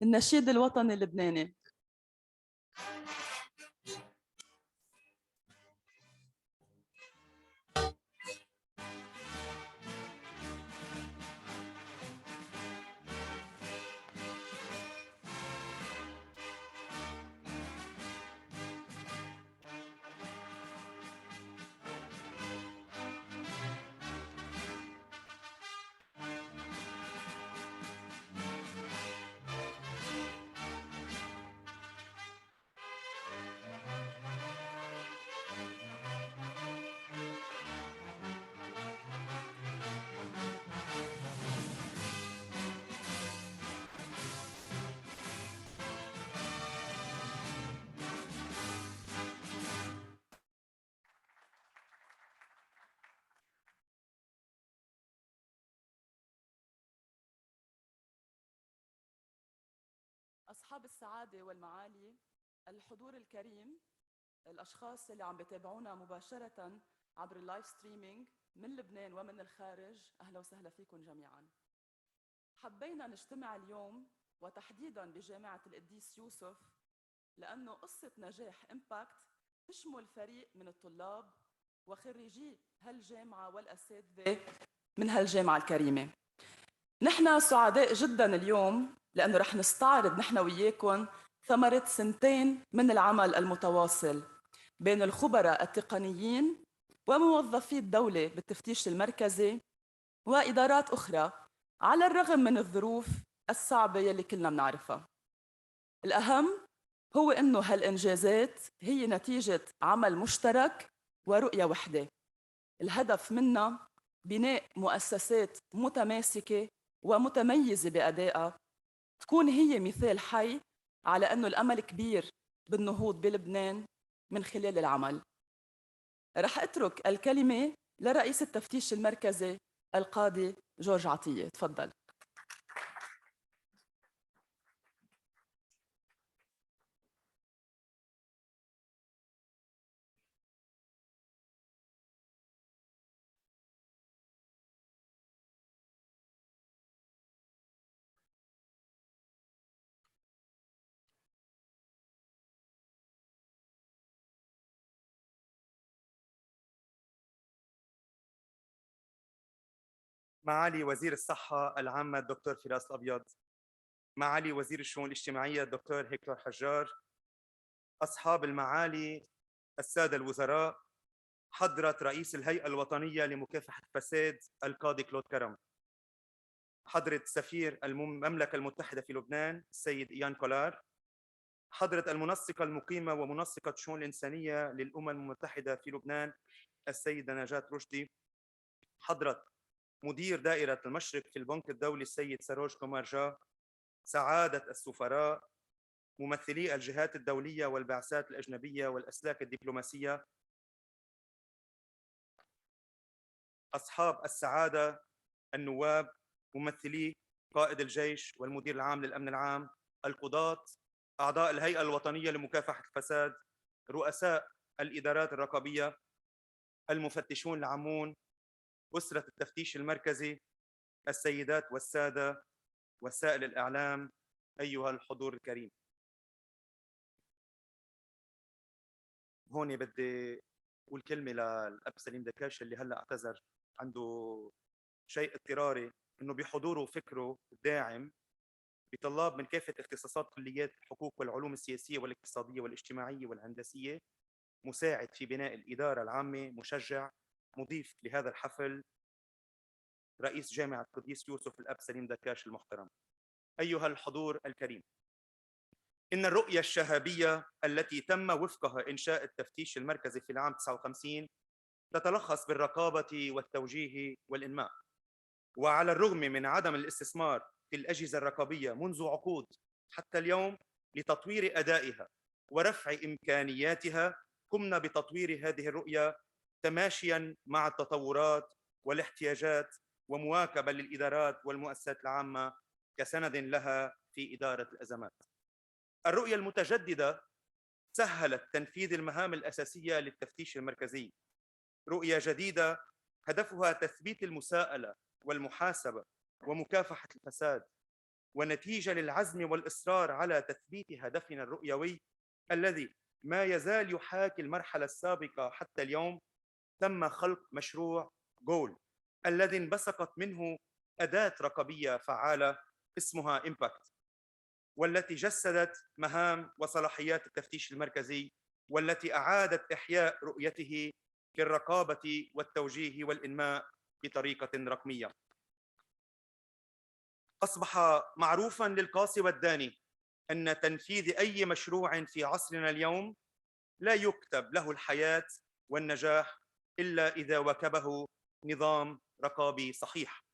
النشيد الوطني اللبناني. أصحاب السعادة والمعالي، الحضور الكريم، الأشخاص اللي عم بيتابعونا مباشرة عبر اللايف ستريمينج من لبنان ومن الخارج، أهلا وسهلا فيكم جميعا. حبينا نجتمع اليوم وتحديدا بجامعة القديس يوسف لأنه قصة نجاح إمباكت تشمل فريق من الطلاب وخريجي هالجامعة والأساتذة من هالجامعة الكريمة. نحن سعداء جدا اليوم لأنه رح نستعرض نحن وياكم ثمرة سنتين من العمل المتواصل بين الخبراء التقنيين وموظفي الدولة بالتفتيش المركزي وإدارات أخرى على الرغم من الظروف الصعبة يلي كلنا بنعرفها. الأهم هو إنه هالإنجازات هي نتيجة عمل مشترك ورؤية وحدة. الهدف منها بناء مؤسسات متماسكة ومتميزة بأدائها تكون هي مثال حي على أنه الأمل كبير بالنهوض بلبنان من خلال العمل. رح أترك الكلمة لرئيس التفتيش المركزي القاضي جورج عطية. تفضل. معالي وزير الصحة العامة الدكتور فراس الأبيض، معالي وزير الشؤون الاجتماعية الدكتور هيكتور حجار، أصحاب المعالي السادة الوزراء، حضرة رئيس الهيئة الوطنية لمكافحة الفساد القاضي كلود كرم، حضرة سفير المملكة المتحدة في لبنان السيد إيان كولار، حضرة المنسقة المقيمة ومنسقة الشؤون الإنسانية للأمم المتحدة في لبنان السيدة نجاة رشدي، حضرة مدير دائرة المشرق في البنك الدولي السيد سروج كومارجا، سعادة السفراء، ممثلي الجهات الدولية والبعثات الأجنبية والأسلاك الدبلوماسية، أصحاب السعادة، النواب، ممثلي قائد الجيش والمدير العام للأمن العام، القضاة، أعضاء الهيئة الوطنية لمكافحة الفساد، رؤساء الإدارات الرقابية، المفتشون العامون، أسرة التفتيش المركزي، السيدات والسادة، وسائل الإعلام، أيها الحضور الكريم. هون بدي أقول كلمة للأب سليم دكاش اللي هلأ اعتذر، عنده شيء اضطراري إنه بحضوره وفكره الداعم بطلاب من كافة اختصاصات كليات الحقوق والعلوم السياسية والاقتصادية والاجتماعية والهندسية، مساعد في بناء الإدارة العامة، مشجع، مضيف لهذا الحفل، رئيس جامعة القديس يوسف الأب سليم دكاش المحترم. أيها الحضور الكريم، إن الرؤية الشهابية التي تم وفقها إنشاء التفتيش المركزي في العام 59 تتلخص بالرقابة والتوجيه والإنماء. وعلى الرغم من عدم الاستثمار في الأجهزة الرقابية منذ عقود حتى اليوم لتطوير أدائها ورفع إمكانياتها، قمنا بتطوير هذه الرؤية تماشياً مع التطورات والاحتياجات ومواكبة للإدارات والمؤسسات العامة كسند لها في إدارة الأزمات. الرؤية المتجددة سهلت تنفيذ المهام الأساسية للتفتيش المركزي. رؤية جديدة هدفها تثبيت المساءلة والمحاسبة ومكافحة الفساد، ونتيجة للعزم والإصرار على تثبيت هدفنا الرؤيوي الذي ما يزال يحاكي المرحلة السابقة حتى اليوم، تم خلق مشروع جول الذي انبثقت منه أداة رقابية فعالة اسمها إمباكت، والتي جسدت مهام وصلاحيات التفتيش المركزي، والتي أعادت إحياء رؤيته في الرقابة والتوجيه والإنماء بطريقة رقمية. أصبح معروفاً للقاصي والداني أن تنفيذ أي مشروع في عصرنا اليوم لا يكتب له الحياة والنجاح إلا إذا واكبه نظام رقابي صحيح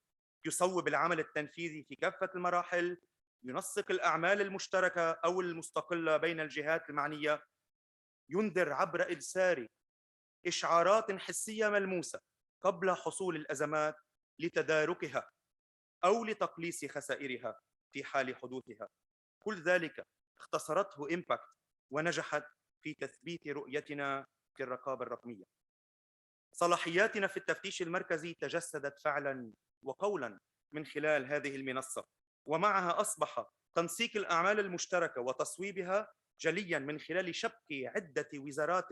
يصوب العمل التنفيذي في كافة المراحل، ينسق الأعمال المشتركة أو المستقلة بين الجهات المعنية، ينذر عبر إرسال إشعارات حسية ملموسة قبل حصول الأزمات لتداركها أو لتقليص خسائرها في حال حدوثها. كل ذلك اختصرته إمباكت ونجحت في تثبيت رؤيتنا في الرقابة الرقمية. صلاحياتنا في التفتيش المركزي تجسدت فعلاً وقولاً من خلال هذه المنصة، ومعها أصبح تنسيق الأعمال المشتركة وتصويبها جلياً من خلال شبك عدة وزارات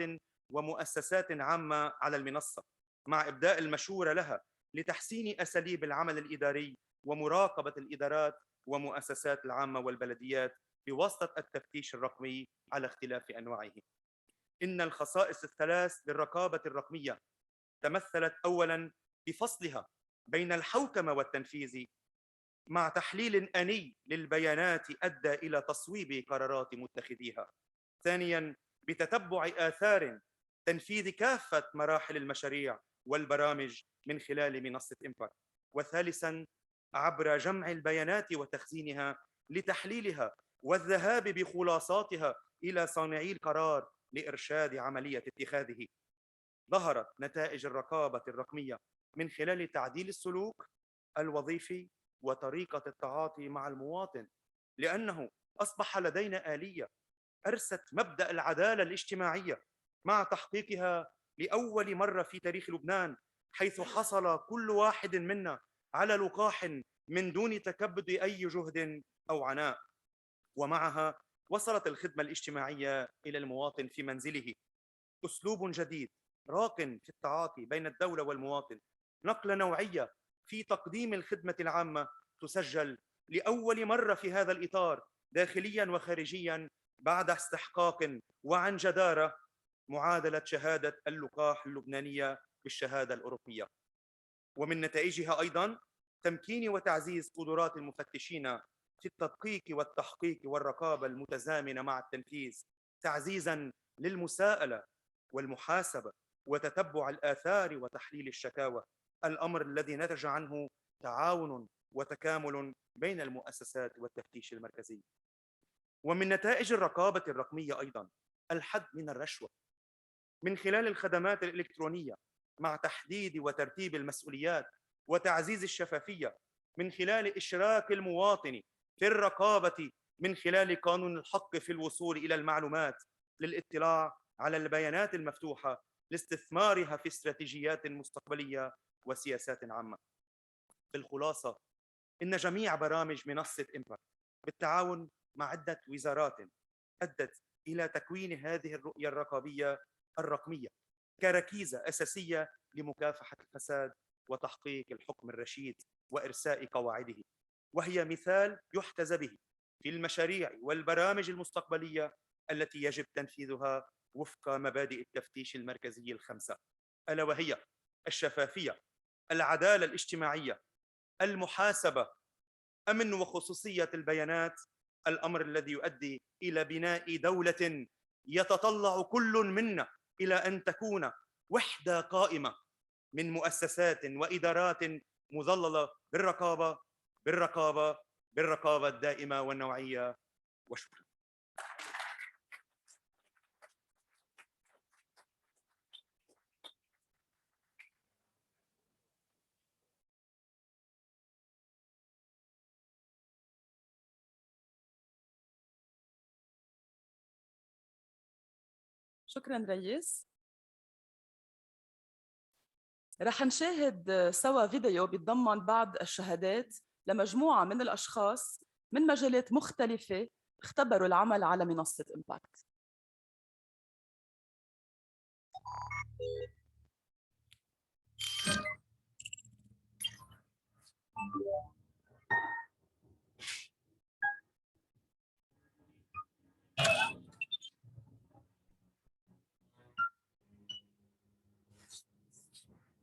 ومؤسسات عامة على المنصة، مع إبداء المشورة لها لتحسين أساليب العمل الإداري ومراقبة الإدارات ومؤسسات العامة والبلديات بواسطة التفتيش الرقمي على اختلاف أنواعه. إن الخصائص الثلاث للرقابة الرقمية تمثلت أولاً بفصلها بين الحوكمة والتنفيذ، مع تحليل آني للبيانات أدى إلى تصويب قرارات متخذيها. ثانياً بتتبع آثار تنفيذ كافة مراحل المشاريع والبرامج من خلال منصة إمباكت. وثالثاً عبر جمع البيانات وتخزينها لتحليلها والذهاب بخلاصاتها إلى صانعي القرار لإرشاد عملية اتخاذه. ظهرت نتائج الرقابة الرقمية من خلال تعديل السلوك الوظيفي وطريقة التعاطي مع المواطن، لأنه أصبح لدينا آلية أرست مبدأ العدالة الاجتماعية مع تحقيقها لأول مرة في تاريخ لبنان، حيث حصل كل واحد منا على لقاح من دون تكبد أي جهد أو عناء. ومعها وصلت الخدمة الاجتماعية إلى المواطن في منزله، أسلوب جديد راق في التعاطي بين الدولة والمواطن، نقلة نوعية في تقديم الخدمة العامة تسجل لأول مرة في هذا الإطار داخلياً وخارجياً بعد استحقاق وعن جدارة معادلة شهادة اللقاح اللبنانية بالشهادة الأوروبية. ومن نتائجها أيضاً تمكين وتعزيز قدرات المفتشين في التدقيق والتحقيق والرقابة المتزامنة مع التنفيذ، تعزيزاً للمساءلة والمحاسبة وتتبع الآثار وتحليل الشكاوى، الأمر الذي نتج عنه تعاون وتكامل بين المؤسسات والتفتيش المركزي. ومن نتائج الرقابة الرقمية أيضاً الحد من الرشوة من خلال الخدمات الإلكترونية، مع تحديد وترتيب المسؤوليات وتعزيز الشفافية من خلال إشراك المواطن في الرقابة من خلال قانون الحق في الوصول إلى المعلومات للاطلاع على البيانات المفتوحة لاستثمارها في استراتيجيات مستقبلية وسياسات عامة. في الخلاصة، إن جميع برامج منصة إمباكت بالتعاون مع عدة وزارات أدت إلى تكوين هذه الرؤية الرقابية الرقمية كركيزة أساسية لمكافحة الفساد وتحقيق الحكم الرشيد وإرساء قواعده، وهي مثال يحتذى به في المشاريع والبرامج المستقبلية التي يجب تنفيذها وفق مبادئ التفتيش المركزي الخمسة، ألا وهي الشفافية، العدالة الاجتماعية، المحاسبة، أمن وخصوصية البيانات، الأمر الذي يؤدي إلى بناء دولة يتطلع كل منا إلى أن تكون وحدة قائمة من مؤسسات وإدارات مظللة بالرقابة الدائمة والنوعية. وشكرا. شكراً ريس. رح نشاهد سوا فيديو بيتضمن بعض الشهادات لمجموعة من الأشخاص من مجالات مختلفة اختبروا العمل على منصة إمباكت.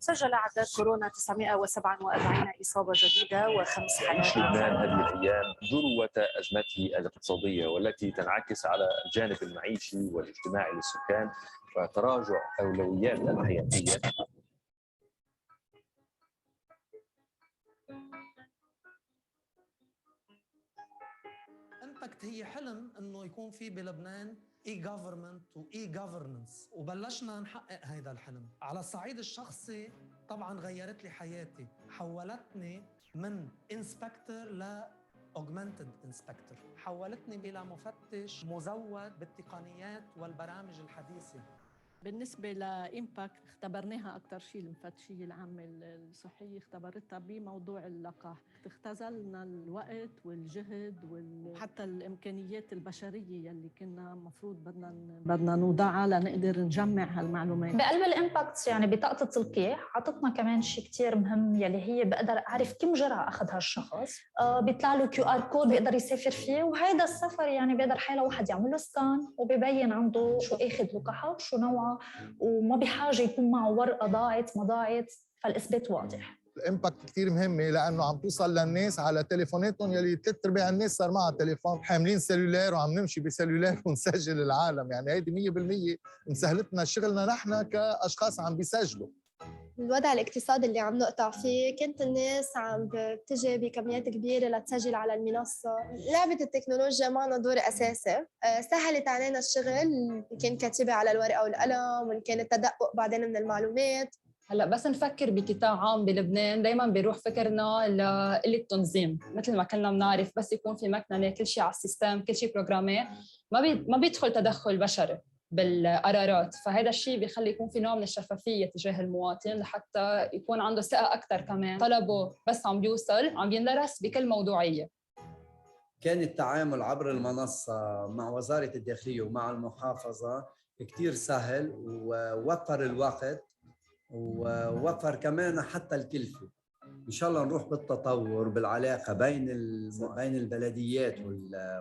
سجل أعداد كورونا 947 إصابة جديدة و5 حالات. لبنان هذه الأيام ذروة أزمته الاقتصادية والتي تنعكس على الجانب المعيشي والاجتماعي للسكان وتراجع أولويات الحياتية. امباكت هي حلم انه يكون في بلبنان اي جوفرمنت واي جوفرننس، وبلشنا نحقق هذا الحلم. على الصعيد الشخصي طبعا غيرت لي حياتي، حولتني من انسبكتور ل اوجمانتد انسبكتور، حولتني الى مفتش مزود بالتقنيات والبرامج الحديثه. بالنسبة لإمباكت اختبرناها أكثر شيء المفتشية العامة الصحية، اختبرتها بموضوع اللقاح، اختزلنا الوقت والجهد وحتى الإمكانيات البشرية يلي كنا مفروض بدنا نوضعها لنقدر نجمع هالمعلومات. بقلب الإمباكت يعني بطاقة التلقيح عطتنا كمان شيء كتير مهم يلي هي بقدر أعرف كم جرعة أخذ هالشخص، بيطلع له QR كود بيقدر يسافر فيه، وهيدا السفر يعني بيقدر حاله واحد يعمل له سكان وبيبين عنده شو أخذ لقاحات شو نوعه، وما بحاجة يكون معه ورقة ضاعت ما ضاعت، فالإثبات واضح. الامباكت كتير مهمة لأنه عم توصل للناس على تليفوناتهم يلي 3/4 الناس صار معها تليفون، حاملين سلولار وعم نمشي بسلولار ونسجل العالم، يعني هيدي 100% مسهلتنا شغلنا نحن كأشخاص عم بيسجلوا. الوضع الاقتصادي اللي عم نقطع فيه كانت الناس عم بتجي بكميات كبيرة لتسجل على المنصة. لعبة التكنولوجيا معنا دور أساسي، سهلت علينا الشغل، كان كاتبة على الورقة والقلم وإن كان التدقق بعدين من المعلومات. هلا بس نفكر بقطاع عام بلبنان دايما بيروح فكرنا لقلة التنظيم، مثل ما كلنا بنعرف بس يكون في مكنه كل شيء على السيستم كل شيء بروجرامي، ما بيدخل تدخل بشري بالقرارات، فهذا الشيء بيخلي يكون في نوع من الشفافيه تجاه المواطن لحتى يكون عنده ثقه اكثر، كمان طلبه بس عم بيوصل عم بيندرس بكل موضوعيه. كان التعامل عبر المنصه مع وزاره الداخليه ومع المحافظه كثير سهل، ووفر الوقت ووفر كمان حتى الكلفة. إن شاء الله نروح بالتطور بالعلاقة بين البلديات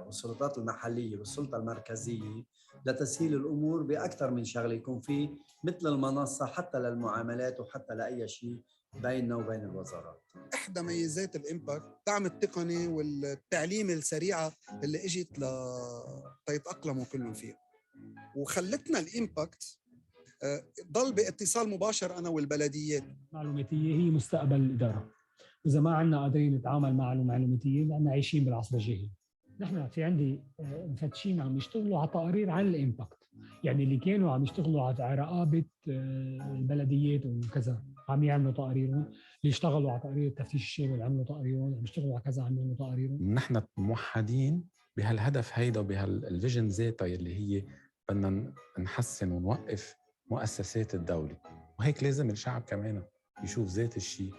والسلطات المحلية والسلطة المركزية لتسهيل الأمور بأكثر من شغلة، يكون في مثل المنصة حتى للمعاملات وحتى لأي شيء بيننا وبين الوزارات. إحدى ميزات الإمباكت دعم التقني والتعليم السريعة اللي إجت ليتأقلموا كلهم فيها، وخلتنا الإمباكت ضل باتصال مباشر أنا والبلديات. المعلوماتية هي مستقبل الإدارة، وإذا ما عندنا قادرين نتعامل مع المعلوماتية لأننا عايشين بالعصر الجاهلي. نحن في عندي مفتشين عم يشتغلوا على تقارير عن الإمباكت، يعني اللي كانوا عم يشتغلوا على رقابة البلديات وكذا عم يعملوا تقاريرهم، اللي اشتغلوا على تقارير التفتيش الشامل عملوا تقاريرهم، عم يشتغلوا على كذا عم يعملوا تقاريرهم. نحن موحدين بهالهدف هيدا وبهالفيجن ذاتها اللي هي بدنا نحسن ونوقف مؤسسات الدولة، وهيك لازم الشعب كمان يشوف ذات الشيء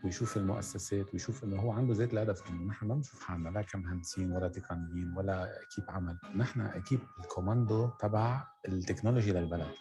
ويشوف المؤسسات ويشوف انه هو عنده ذات الهدف، انه نحن ما بنشوف حالنا لا كمهندسين ولا تقنيين ولا اكيب عمل، نحن اكيب الكوماندو تبع التكنولوجي للبلد.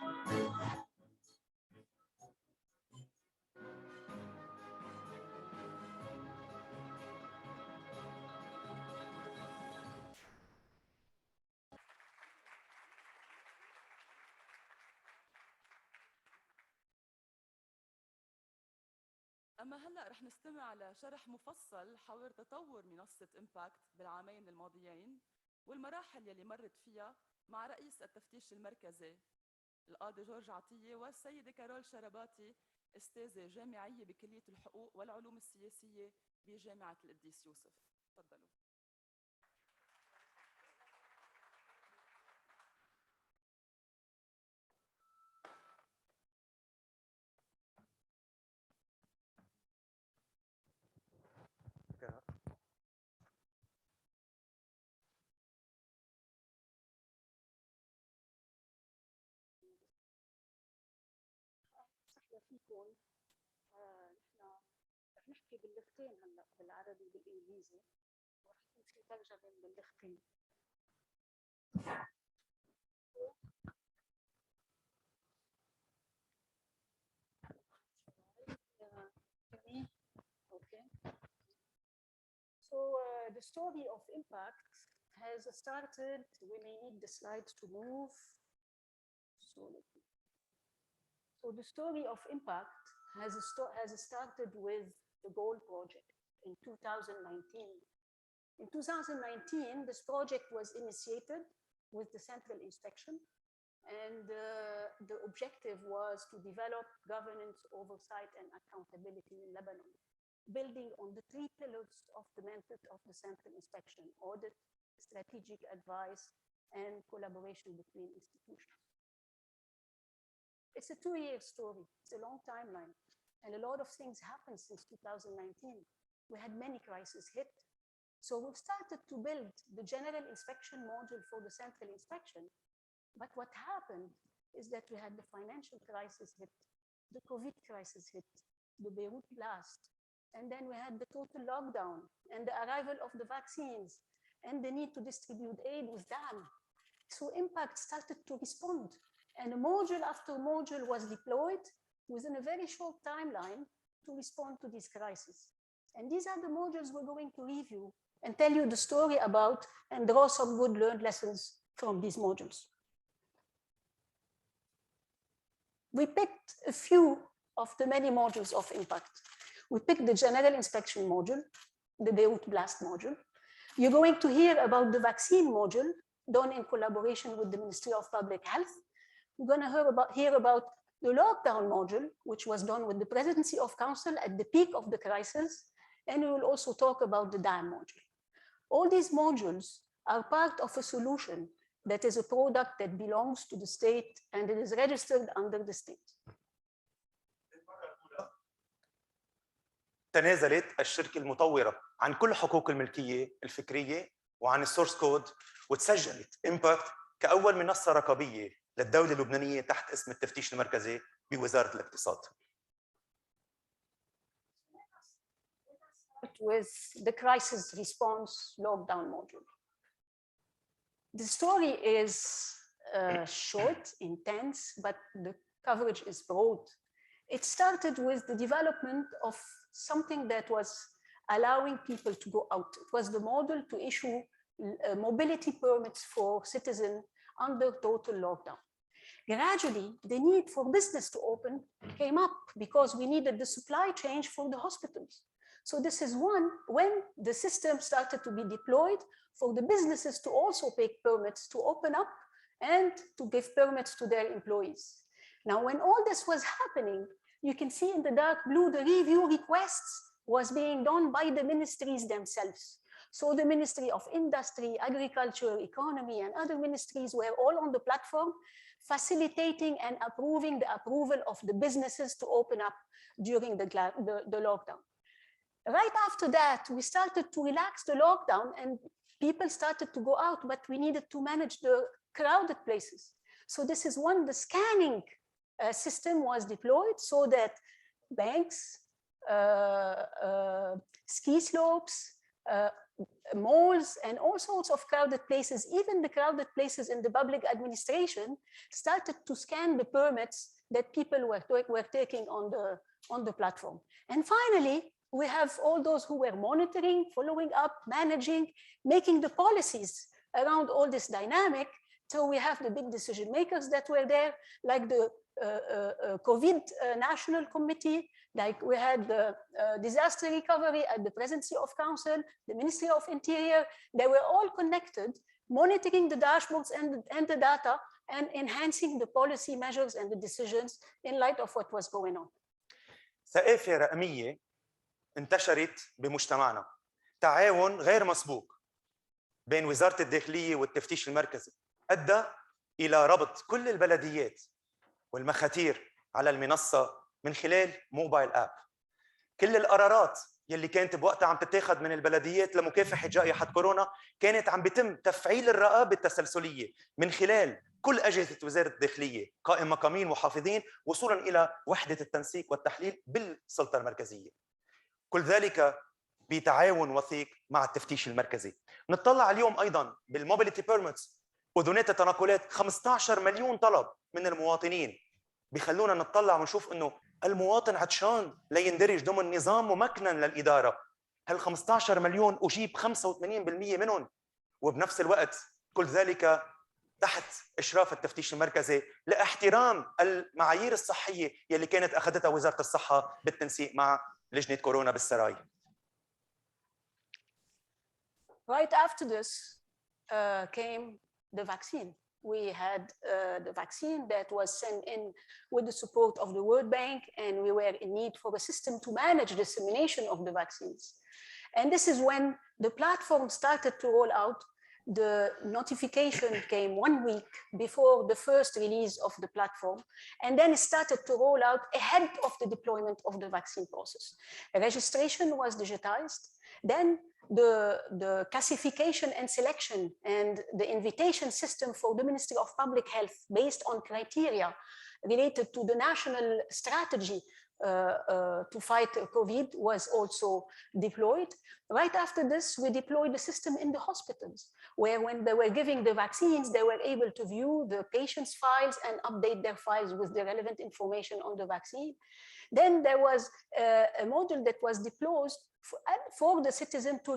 أما هلأ رح نستمع لشرح مفصل حول تطور منصة إمباكت بالعامين الماضيين والمراحل يلي مرت فيها مع رئيس التفتيش المركزي القاضي جورج عطية والسيدة كارول شرباتي، أستاذة جامعية بكلية الحقوق والعلوم السياسية بجامعة القديس يوسف. تفضلوا. فيكم نحن رح نحكي باللغتين هلا، بالعربي والانجليزي، Okay. So the story of impact has started. We may need the slides to move. So the story of impact has started with the GOAL project in 2019. In 2019, this project was initiated with the central inspection, and the objective was to develop governance, oversight, and accountability in Lebanon, building on the 3 pillars of the method of the central inspection: audit, strategic advice, and collaboration between institutions. It's a 2-year story. It's a long timeline. And a lot of things happened since 2019. We had many crises hit. So we've started to build the general inspection module for the central inspection. But what happened is that we had the financial crisis hit, the COVID crisis hit, the Beirut blast, and then we had the total lockdown and the arrival of the vaccines and the need to distribute aid was done. So impact started to respond, and module after module was deployed within a very short timeline to respond to this crisis. And these are the modules we're going to review and tell you the story about and draw some good learned lessons from these modules. We picked a few of the many modules of impact. We picked the general inspection module, the Beirut blast module. You're going to hear about the vaccine module done in collaboration with the Ministry of Public Health. We're going to hear about the lockdown module, which was done with the Presidency of Council at the peak of the crisis. And we will also talk about the DAM module. All these modules are part of a solution that is a product that belongs to the state and it is registered under the state. تنازلت الشركة المطورة عن كل حقوق الملكية الفكرية وعن السورس كود، وتسجلت امباكت كأول منصة رقابية للدولة اللبنانية تحت اسم التفتيش المركزي بوزارة الاقتصاد. With the crisis response lockdown module. The story is short, intense, but the coverage is broad. It started with the development of something that was allowing people to go out. It was the model to issue mobility permits for citizens under total lockdown. Gradually, the need for business to open came up because we needed the supply chain for the hospitals. So this is when the system started to be deployed for the businesses to also take permits to open up and to give permits to their employees. Now, when all this was happening, you can see in the dark blue, the review requests was being done by the ministries themselves. So the Ministry of Industry, Agriculture, Economy, and other ministries were all on the platform, facilitating and approving the approval of the businesses to open up during the lockdown. Right after that, we started to relax the lockdown and people started to go out, but we needed to manage the crowded places. So this is when the scanning system was deployed so that banks, ski slopes, malls, and all sorts of crowded places, even the crowded places in the public administration, started to scan the permits that people were taking on the platform. And finally, we have all those who were monitoring, following up, managing, making the policies around all this dynamic. So we have the big decision makers that were there, like the COVID National Committee, like we had the disaster recovery at the Presidency of Council, the Ministry of Interior. They were all connected, monitoring the dashboards and the data and enhancing the policy measures and the decisions in light of what was going on. ثقافة رقمية انتشرت بمجتمعنا، تعاون غير مسبوق بين وزارة الداخلية والتفتيش المركزي أدى إلى ربط كل البلديات والمخاتير على المنصة من خلال موبايل آب. كل القرارات يلي كانت بوقتها عم تتاخد من البلديات لمكافحة جائحة كورونا كانت عم بيتم تفعيل الرقابة التسلسلية من خلال كل أجهزة وزارة الداخلية، قائم مقامين محافظين، وصولاً إلى وحدة التنسيق والتحليل بالسلطة المركزية. كل ذلك بتعاون وثيق مع التفتيش المركزي. نطلع اليوم ايضا بالموبيليتي بيرميتس اذونات التنقلات 15 مليون طلب من المواطنين، بخلونا نطلع ونشوف انه المواطن عطشان ليندرج ضمن نظام ممكن للاداره. هال 15 مليون اجيب 85% منهم، وبنفس الوقت كل ذلك تحت اشراف التفتيش المركزي لاحترام المعايير الصحيه يلي كانت اخذتها وزاره الصحه بالتنسيق مع لجنه كورونا بالسراي. Right after this came the vaccine. We had the vaccine that was sent in with the support of the World Bank, and we were in need for a system to manage dissemination of the vaccines. And this is when the platform started to roll out. The notification came 1 week before the first release of the platform, and then it started to roll out ahead of the deployment of the vaccine process. The registration was digitized. Then the classification and selection and the invitation system for the Ministry of Public Health based on criteria related to the national strategy to fight COVID was also deployed. Right after this, we deployed the system in the hospitals, where when they were giving the vaccines, they were able to view the patient's files and update their files with the relevant information on the vaccine. Then there was a model that was deployed for the citizen to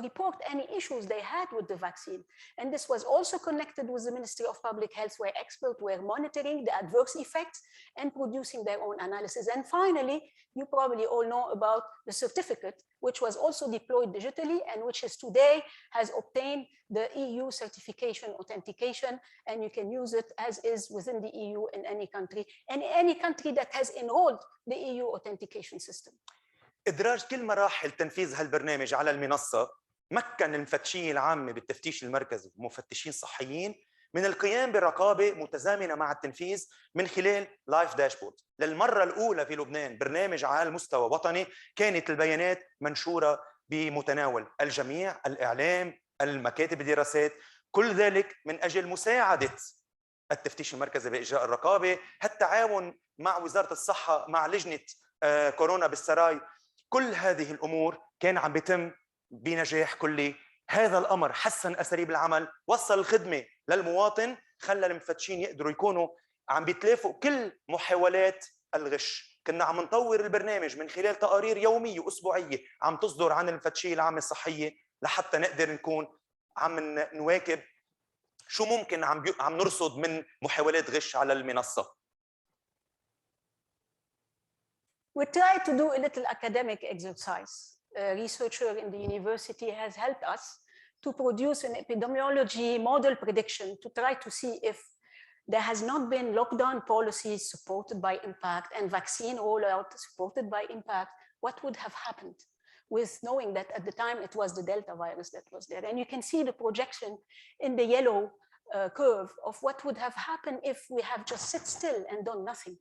report any issues they had with the vaccine. And this was also connected with the Ministry of Public Health, where experts were monitoring the adverse effects and producing their own analysis. And finally, you probably all know about the certificate, which was also deployed digitally and which is today has obtained the EU certification authentication, and you can use it as is within the EU in any country, and any country that has enrolled the EU authentication system. إدراج كل مراحل تنفيذ هالبرنامج على المنصة مكن المفتشية العامة بالتفتيش المركزي ومفتشين صحيين من القيام برقابة متزامنة مع التنفيذ من خلال لايف داشبورد. للمرة الأولى في لبنان برنامج على مستوى وطني كانت البيانات منشورة بمتناول الجميع، الإعلام، المكاتب الدراسات، كل ذلك من أجل مساعدة التفتيش المركزي بإجراء الرقابة، التعاون مع وزارة الصحة مع لجنة كورونا بالسراي. كل هذه الأمور كان عم بيتم بنجاح كلي. هذا الأمر حسن أساليب العمل، وصل الخدمة للمواطن، خلى المفتشين يقدروا يكونوا عم بيتلافوا كل محاولات الغش. كنا عم نطور البرنامج من خلال تقارير يومية وأسبوعية عم تصدر عن المفتشية العامة الصحية لحتى نقدر نكون عم نواكب شو ممكن عم نرصد من محاولات غش على المنصة. We try to do a little academic exercise. A researcher in the university has helped us to produce an epidemiology model prediction to try to see if there has not been lockdown policies supported by impact and vaccine rollout supported by impact, what would have happened, with knowing that at the time it was the Delta virus that was there. And you can see the projection in the yellow curve of what would have happened if we have just sit still and done nothing.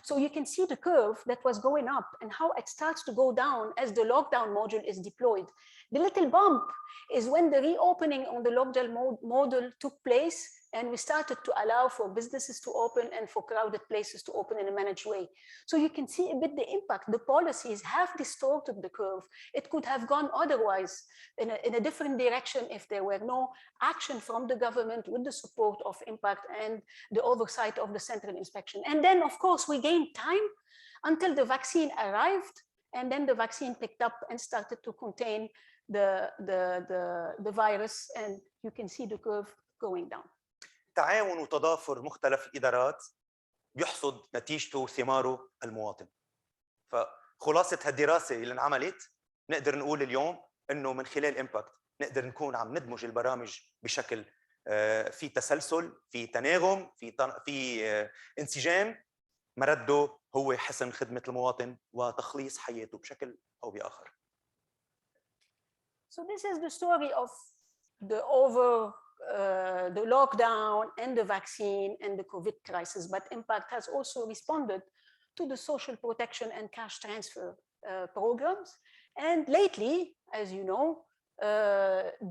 So you can see the curve that was going up and how it starts to go down as the lockdown module is deployed. The little bump is when the reopening on the lockdown module took place, and we started to allow for businesses to open and for crowded places to open in a managed way. So you can see a bit the impact. The policies have distorted the curve. It could have gone otherwise in a different direction if there were no action from the government with the support of impact and the oversight of the central inspection. And then, of course, we gained time until the vaccine arrived, and then the vaccine picked up and started to contain the virus, and you can see the curve going down. تعاون وتضافر مختلف الإدارات بيحصد نتيجته وثماره المواطن. فخلاصة هالدراسة اللي انعملت نقدر نقول اليوم إنه من خلال إمباكت نقدر نكون عم ندمج البرامج بشكل في تسلسل، في تناغم، في انسجام، مرده هو حسن خدمة المواطن وتخليص حياته بشكل أو بآخر. So this is the story of the lockdown and the vaccine and the COVID crisis, but Impact has also responded to the social protection and cash transfer programs. And lately, as you know,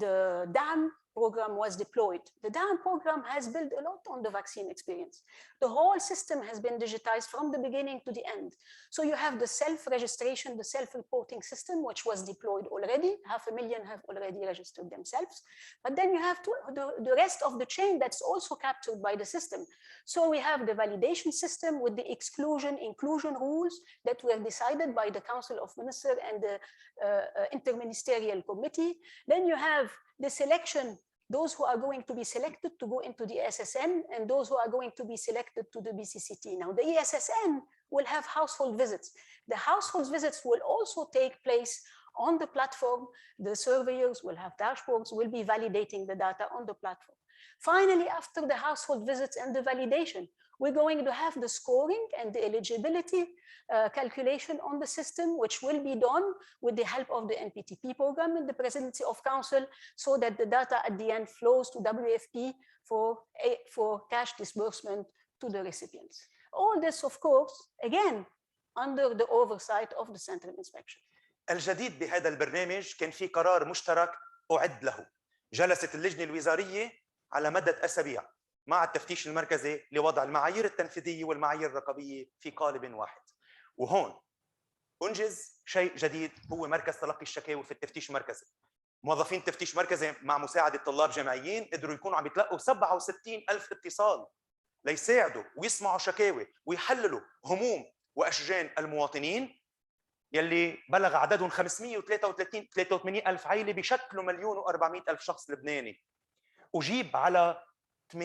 the dam program was deployed. The DAM program has built a lot on the vaccine experience. The whole system has been digitized from the beginning to the end. So you have the self-registration, the self-reporting system, which was deployed already. 500,000 have already registered themselves. But then you have the rest of the chain that's also captured by the system. So we have the validation system with the exclusion-inclusion rules that were decided by the Council of Ministers and the Interministerial Committee. Then you have the selection, those who are going to be selected to go into the SSN and those who are going to be selected to the BCCT. Now, the ESSN will have household visits. The household visits will also take place on the platform. The surveyors will have dashboards, will be validating the data on the platform. Finally, after the household visits and the validation, we're going to have the scoring and the eligibility calculation on the system, which will be done with the help of the NPTP program and the Presidency of Council, so that the data at the end flows to WFP for cash disbursement to the recipients. All this, of course, again, under the oversight of the Central Inspection. الجديد بهذا البرنامج كان في قرار مشترك أعد له. جلست اللجنة الوزارية على مدة أسابيع مع التفتيش المركزي لوضع المعايير التنفيذية والمعايير الرقابية في قالب واحد. وهون أنجز شيء جديد هو مركز تلقي الشكاوي في التفتيش المركزي. موظفين التفتيش المركزي مع مساعدة طلاب جامعيين قدروا يكونوا عم يتلقوا 67,000 اتصال ليساعدوا ويسمعوا شكاوي ويحللوا هموم وأشجان المواطنين يلي بلغ عددهم 583,000 عائلة بشكل 1,400,000 شخص لبناني. أجيب على 80%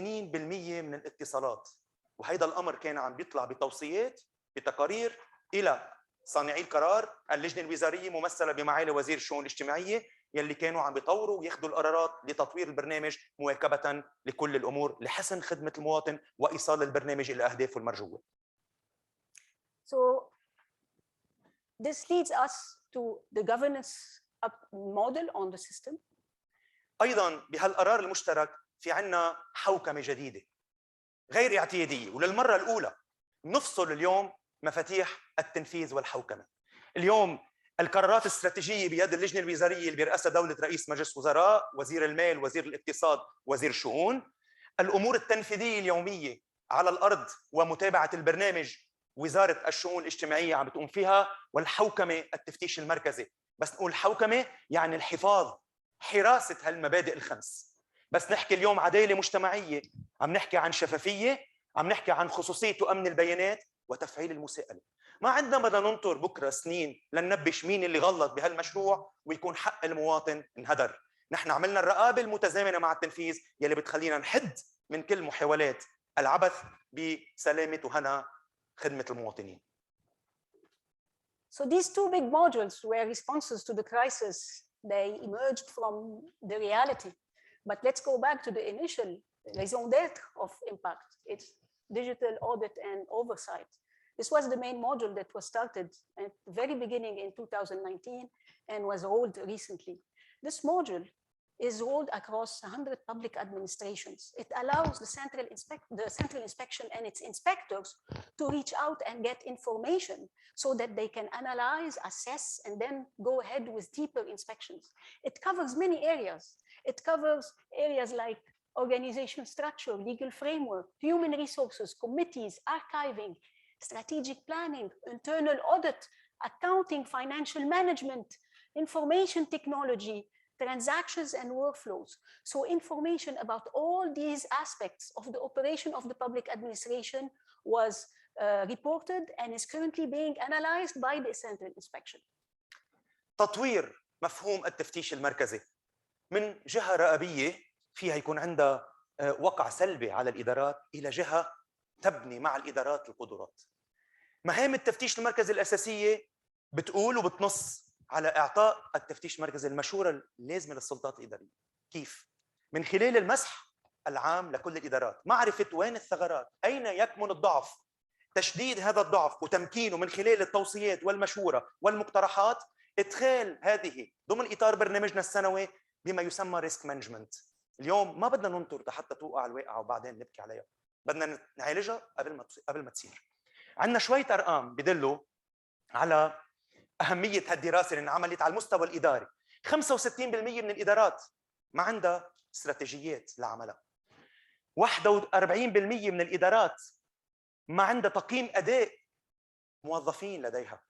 من الاتصالات، وهيدا الأمر كان عم بيطلع بتوصيات بتقارير إلى صانعي القرار، اللجنة الوزارية ممثلة بمعالي وزير الشؤون الاجتماعية يلي كانوا عم بيطوروا وياخذوا القرارات لتطوير البرنامج مواكبة لكل الأمور لحسن خدمة المواطن وإيصال البرنامج إلى أهدافه المرجوة. So this leads us to the governance model on the system. أيضاً بهالقرار المشترك في عنا حوكمة جديدة غير اعتيادية، وللمرة الأولى نفصل اليوم مفاتيح التنفيذ والحوكمة. اليوم القرارات الاستراتيجية بيد اللجنة الوزارية اللي بيرأسها دولة رئيس مجلس وزراء، وزير المال، وزير الاقتصاد، وزير الشؤون. الأمور التنفيذية اليومية على الأرض ومتابعة البرنامج وزارة الشؤون الاجتماعية عم بتقوم فيها، والحوكمة التفتيش المركزي. بس نقول حوكمة يعني الحفاظ، حراسة هالمبادئ الخمس. بس نحكي اليوم عدالة مجتمعية، عم نحكي عن شفافية، عم نحكي عن خصوصية وأمن البيانات وتفعيل المساءلة. ما عندنا بدنا ننطر بكرة سنين لننبش مين اللي غلط بهالمشروع ويكون حق المواطن انهدر. نحن عملنا الرقابة المتزامنة مع التنفيذ يلي بتخلينا نحد من كل محاولات العبث بسلامة وهنا خدمة المواطنين. So these two big modules were responses to the crisis. They emerged from the reality. But let's go back to the initial raison d'être of impact. It's digital audit and oversight. This was the main module that was started at the very beginning in 2019 and was rolled recently. This module is rolled across 100 public administrations. It allows the central inspection and its inspectors to reach out and get information so that they can analyze, assess, and then go ahead with deeper inspections. It covers many areas. It covers areas like organization structure, legal framework, human resources, committees, archiving, strategic planning, internal audit, accounting, financial management, information technology, transactions and workflows. So information about all these aspects of the operation of the public administration was reported and is currently being analyzed by the central inspection. تطوير مفهوم التفتيش المركزي من جهة رقابية فيها يكون عندها وقع سلبي على الإدارات إلى جهة تبني مع الإدارات القدرات. مهام التفتيش المركزي الأساسية بتقول وبتنص على إعطاء التفتيش المركزي المشورة اللازمة للسلطات الإدارية. كيف؟ من خلال المسح العام لكل الإدارات، معرفة وين الثغرات، أين يكمن الضعف، تشديد هذا الضعف وتمكينه من خلال التوصيات والمشورة والمقترحات، إدخال هذه ضمن إطار برنامجنا السنوي بما يسمى ريسك مانجمنت. اليوم ما بدنا ننطر حتى توقع الواقعة وبعدين نبكي عليها، بدنا نعالجها قبل ما تصير. عندنا شوية أرقام بدلوا على أهمية هالدراسة اللي انعملت على المستوى الإداري. 65% من الإدارات ما عندها استراتيجيات لعملها. 41% من الإدارات ما عندها تقييم أداء موظفين لديها.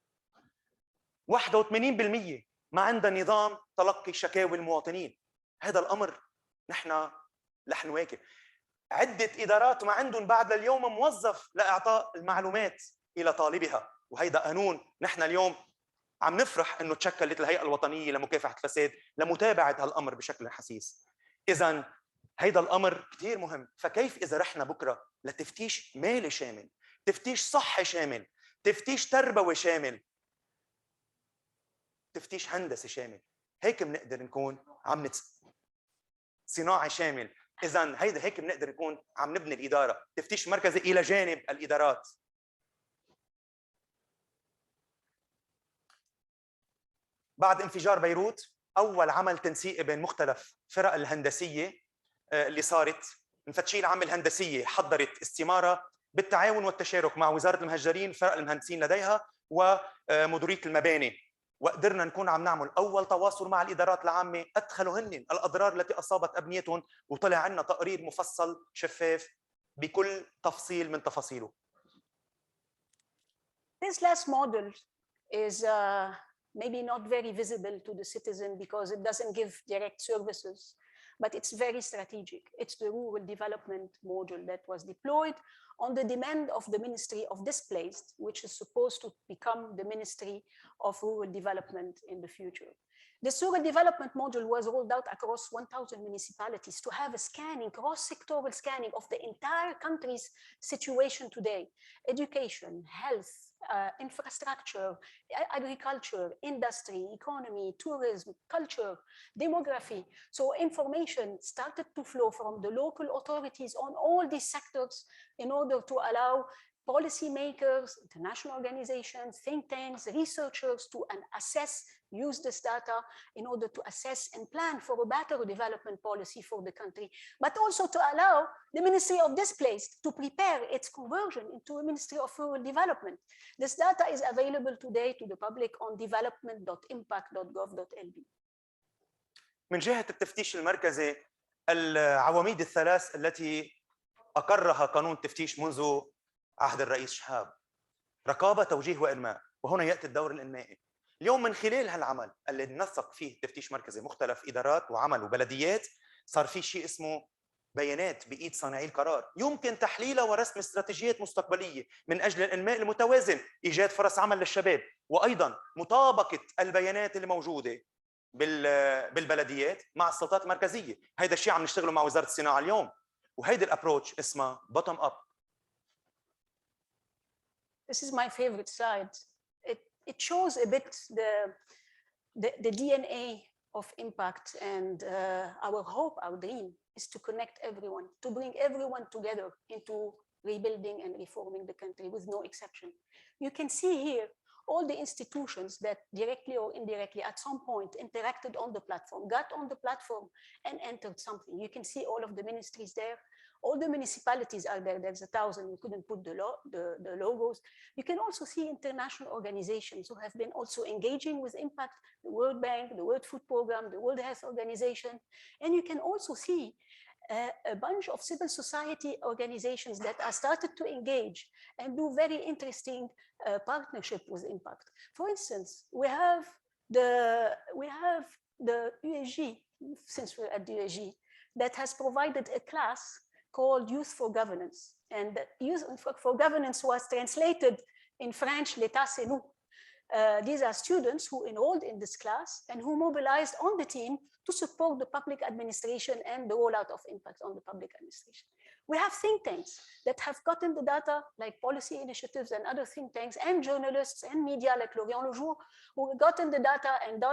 81% ما عندها نظام تلقي شكاوي المواطنين. هذا الأمر نحن رح نواكب. عدة إدارات ما عندهم بعد لليوم موظف لإعطاء المعلومات إلى طالبها، وهيدا قانون نحن اليوم عم نفرح إنه تشكلت الهيئة الوطنية لمكافحة الفساد لمتابعة هالأمر بشكل حسيس. إذن هيدا الأمر كتير مهم. فكيف إذا رحنا بكرة لتفتيش مالي شامل، تفتيش صحي شامل، تفتيش تربوي شامل، تفتيش هندسي شامل، هيك بنقدر نكون عم صناعي شامل. إذن هيدا هيك بنقدر نكون عم نبني الإدارة، تفتيش مركزي إلى جانب الإدارات. بعد انفجار بيروت أول عمل تنسيقي بين مختلف فرق الهندسية اللي صارت، مفتشين العامة الهندسية حضرت استمارة بالتعاون والتشارك مع وزارة المهجرين، فرق المهندسين لديها ومديرية المباني، وقدرنا نكون عم نعمل أول تواصل مع الإدارات العامة، أدخلوا هن الأضرار التي أصابت أبنيتهم، وطلع عنا تقرير مفصل شفاف بكل تفصيل من تفاصيله. This last model is maybe not very visible to the citizen because it doesn't give direct services, but it's very strategic. It's the rural development module that was deployed on the demand of the Ministry of Displaced, which is supposed to become the Ministry of Rural Development in the future. This rural development module was rolled out across 1,000 municipalities to have a scanning, cross-sectoral scanning of the entire country's situation today: education, health, infrastructure, agriculture, industry, economy, tourism, culture, demography. So information started to flow from the local authorities on all these sectors in order to allow policymakers, international organizations, think tanks, researchers to assess, use this data in order to assess and plan for a better development policy for the country, but also to allow the Ministry of Displaced to prepare its conversion into a Ministry of Rural Development. This data is available today to the public on development.impact.gov.lb. من جهة التفتيش المركزي، العواميد الثلاث التي أقرها قانون التفتيش منذ عهد الرئيس شهاب: رقابة، توجيه، وإنماء. وهنا يأتي الدور الإنمائي. اليوم من خلال هالعمل اللي ننسق فيه تفتيش مركزي مختلف إدارات وعمل وبلديات، صار في شيء اسمه بيانات بإيد صانعي القرار يمكن تحليلها ورسم استراتيجيات مستقبلية من أجل الإنماء المتوازن، إيجاد فرص عمل للشباب، وأيضاً مطابقة البيانات اللي موجودة بالبلديات مع السلطات المركزية. هيدا الشيء عم نشتغله مع وزارة الصناعة اليوم، وهيدا الابروتش اسمها bottom up. This is my favorite slide. It shows a bit the DNA of impact, and our hope, our dream is to connect everyone, to bring everyone together into rebuilding and reforming the country with no exception. You can see here all the institutions that directly or indirectly at some point interacted on the platform, got on the platform and entered something. You can see all of the ministries there. All the municipalities are there. There's 1,000. We couldn't put the logos. You can also see international organizations who have been also engaging with impact: the World Bank, the World Food Program, the World Health Organization. And you can also see a bunch of civil society organizations that are started to engage and do very interesting partnership with impact. For instance, we have the USG, since we're at the USG, that has provided a class called Youth for Governance. And Youth for Governance was translated in French, L'État c'est nous. These are students who enrolled in this class and who mobilized on the team to support the public administration and the rollout of impact on the public administration. We have think tanks that have gotten the data, like policy initiatives and other think tanks, and journalists and media like L'Orient Le Jour, who have gotten the data and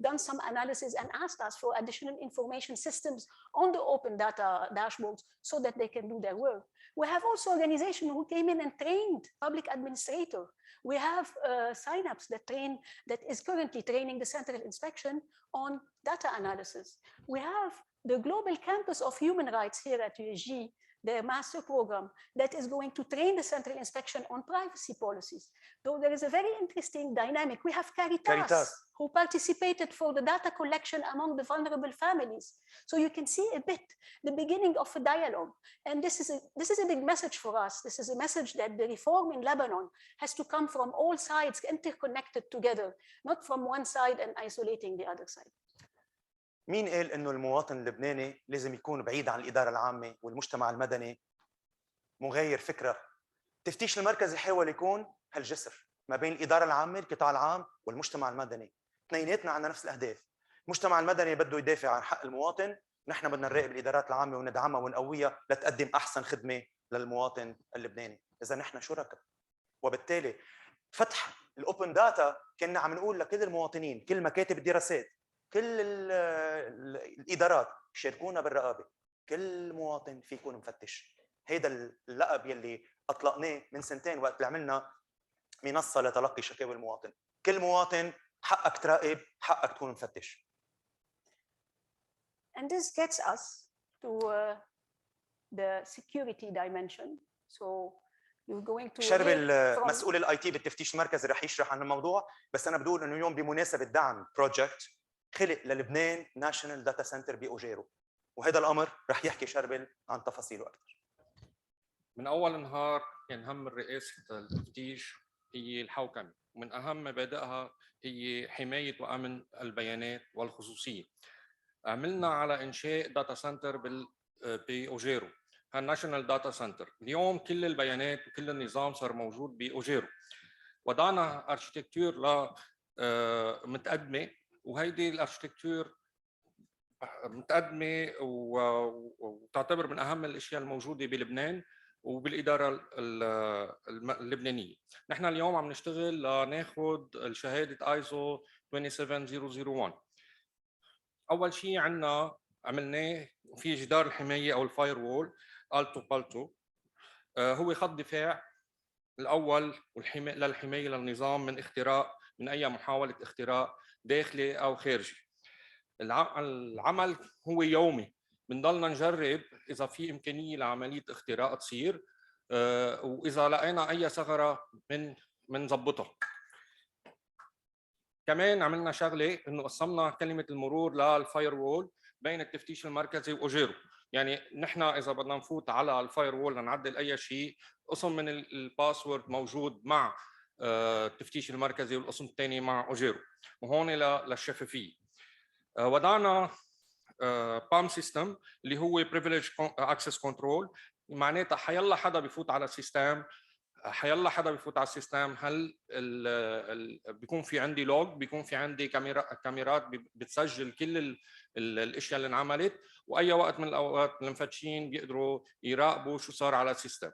done some analysis and asked us for additional information systems on the open data dashboards so that they can do their work. We have also organizations who came in and trained public administrators. We have Synapse that is currently training the Central Inspection on data analysis. We have the Global Campus of Human Rights here at USG their master program that is going to train the central inspection on privacy policies. Though there is a very interesting dynamic. We have Caritas, who participated for the data collection among the vulnerable families. So you can see a bit the beginning of a dialogue. And this is a big message for us. This is a message that the reform in Lebanon has to come from all sides, interconnected together, not from one side and isolating the other side. مين قال انه المواطن اللبناني لازم يكون بعيد عن الاداره العامه والمجتمع المدني مغاير فكره؟ التفتيش المركزي حاول يكون هالجسر ما بين الاداره العامه، القطاع العام والمجتمع المدني. اثنيناتنا عندنا نفس الاهداف. المجتمع المدني بده يدافع عن حق المواطن، نحن بدنا نراقب الادارات العامه وندعمها ونقويها لتقدم احسن خدمه للمواطن اللبناني. اذا نحن شركاء، وبالتالي فتح الاوبن داتا كنا عم نقول لكل المواطنين، كل مكاتب الدراسات، كل الادارات شاركونا بالرقابه. كل مواطن في يكون مفتش. هيدا اللقب يلي اطلقناه من سنتين وقت اللي عملنا منصه لتلقي شكاوى المواطن. كل مواطن حقك تراقب، حقك تكون مفتش. And this gets us to the security dimension. So you're going to شربل مسؤول الاي تي بالتفتيش المركزي رح يشرح عن الموضوع، بس انا بدول انه اليوم بمناسبه دعم بروجكت خلق للبنان ناشونال داتا سنتر باوجيرو، وهذا الامر رح يحكي شربل عن تفاصيله اكثر. من اول نهار كان هم رئاسه التفتيش هي الحوكمه، ومن اهم مبادئها هي حمايه وامن البيانات والخصوصيه. عملنا على انشاء داتا سنتر باوجيرو، الناشونال داتا سنتر. اليوم كل البيانات وكل النظام صار موجود باوجيرو. وضعنا اركيتكتور متقدمه، وهيدي الاركيتكتور متقدمه وتعتبر من اهم الاشياء الموجوده بلبنان وبالاداره اللبنانيه. نحن اليوم عم نشتغل لناخذ الشهاده ايزو 27001. اول شيء عملناه في جدار الحمايه او الفاير وول التو بالتو، هو خط دفاع الاول للحمايه للنظام من اختراق، من اي محاوله اختراق داخلي او خارجي. العمل هو يومي، بنضلنا نجرب اذا في امكانيه لعمليه اختراق تصير، واذا لقينا اي ثغره بنظبطها. كمان عملنا شغله انه قسمنا كلمه المرور للفاير وول بين التفتيش المركزي واوجيرو. يعني نحن اذا بدنا نفوت على الفاير وول لنعدل اي شيء، قسم من الباسورد موجود مع التفتيش المركزي والقسم الثاني مع اوجيرو، وهون للشفافيه. وضعنا بام سيستم اللي هو بريفيليج اكسس كنترول، معناتها حيلا حدا بيفوت على السيستم، حيلا حدا بيفوت على السيستم، هل بيكون في عندي لوج، بيكون في عندي كاميرات بتسجل كل الاشياء اللي انعملت، واي وقت من الاوقات المفتشين بيقدروا يراقبوا شو صار على السيستم.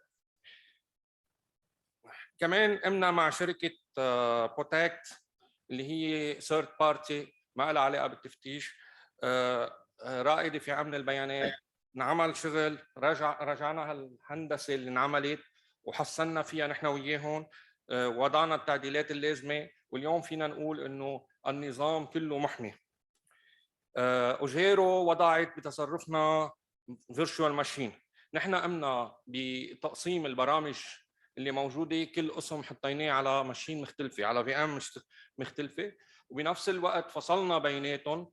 كمان قمنا مع شركه بروتكت اللي هي ثيرد بارتي ما لها علاقه بالتفتيش، رائده في امن البيانات. نعمل شغل، رجعنا هالهندسه اللي انعملت وحسنا فيها نحن وياهم، وضعنا التعديلات اللازمه، واليوم فينا نقول انه النظام كله محمي. اوجيرو وضعت بتصرفنا فيرتشوال ماشين. نحن قمنا بتقسيم البرامج اللي موجوده، كل قسم حطيناه على ماشين مختلفه، على في ام مختلفه، وبنفس الوقت فصلنا بيناتهم،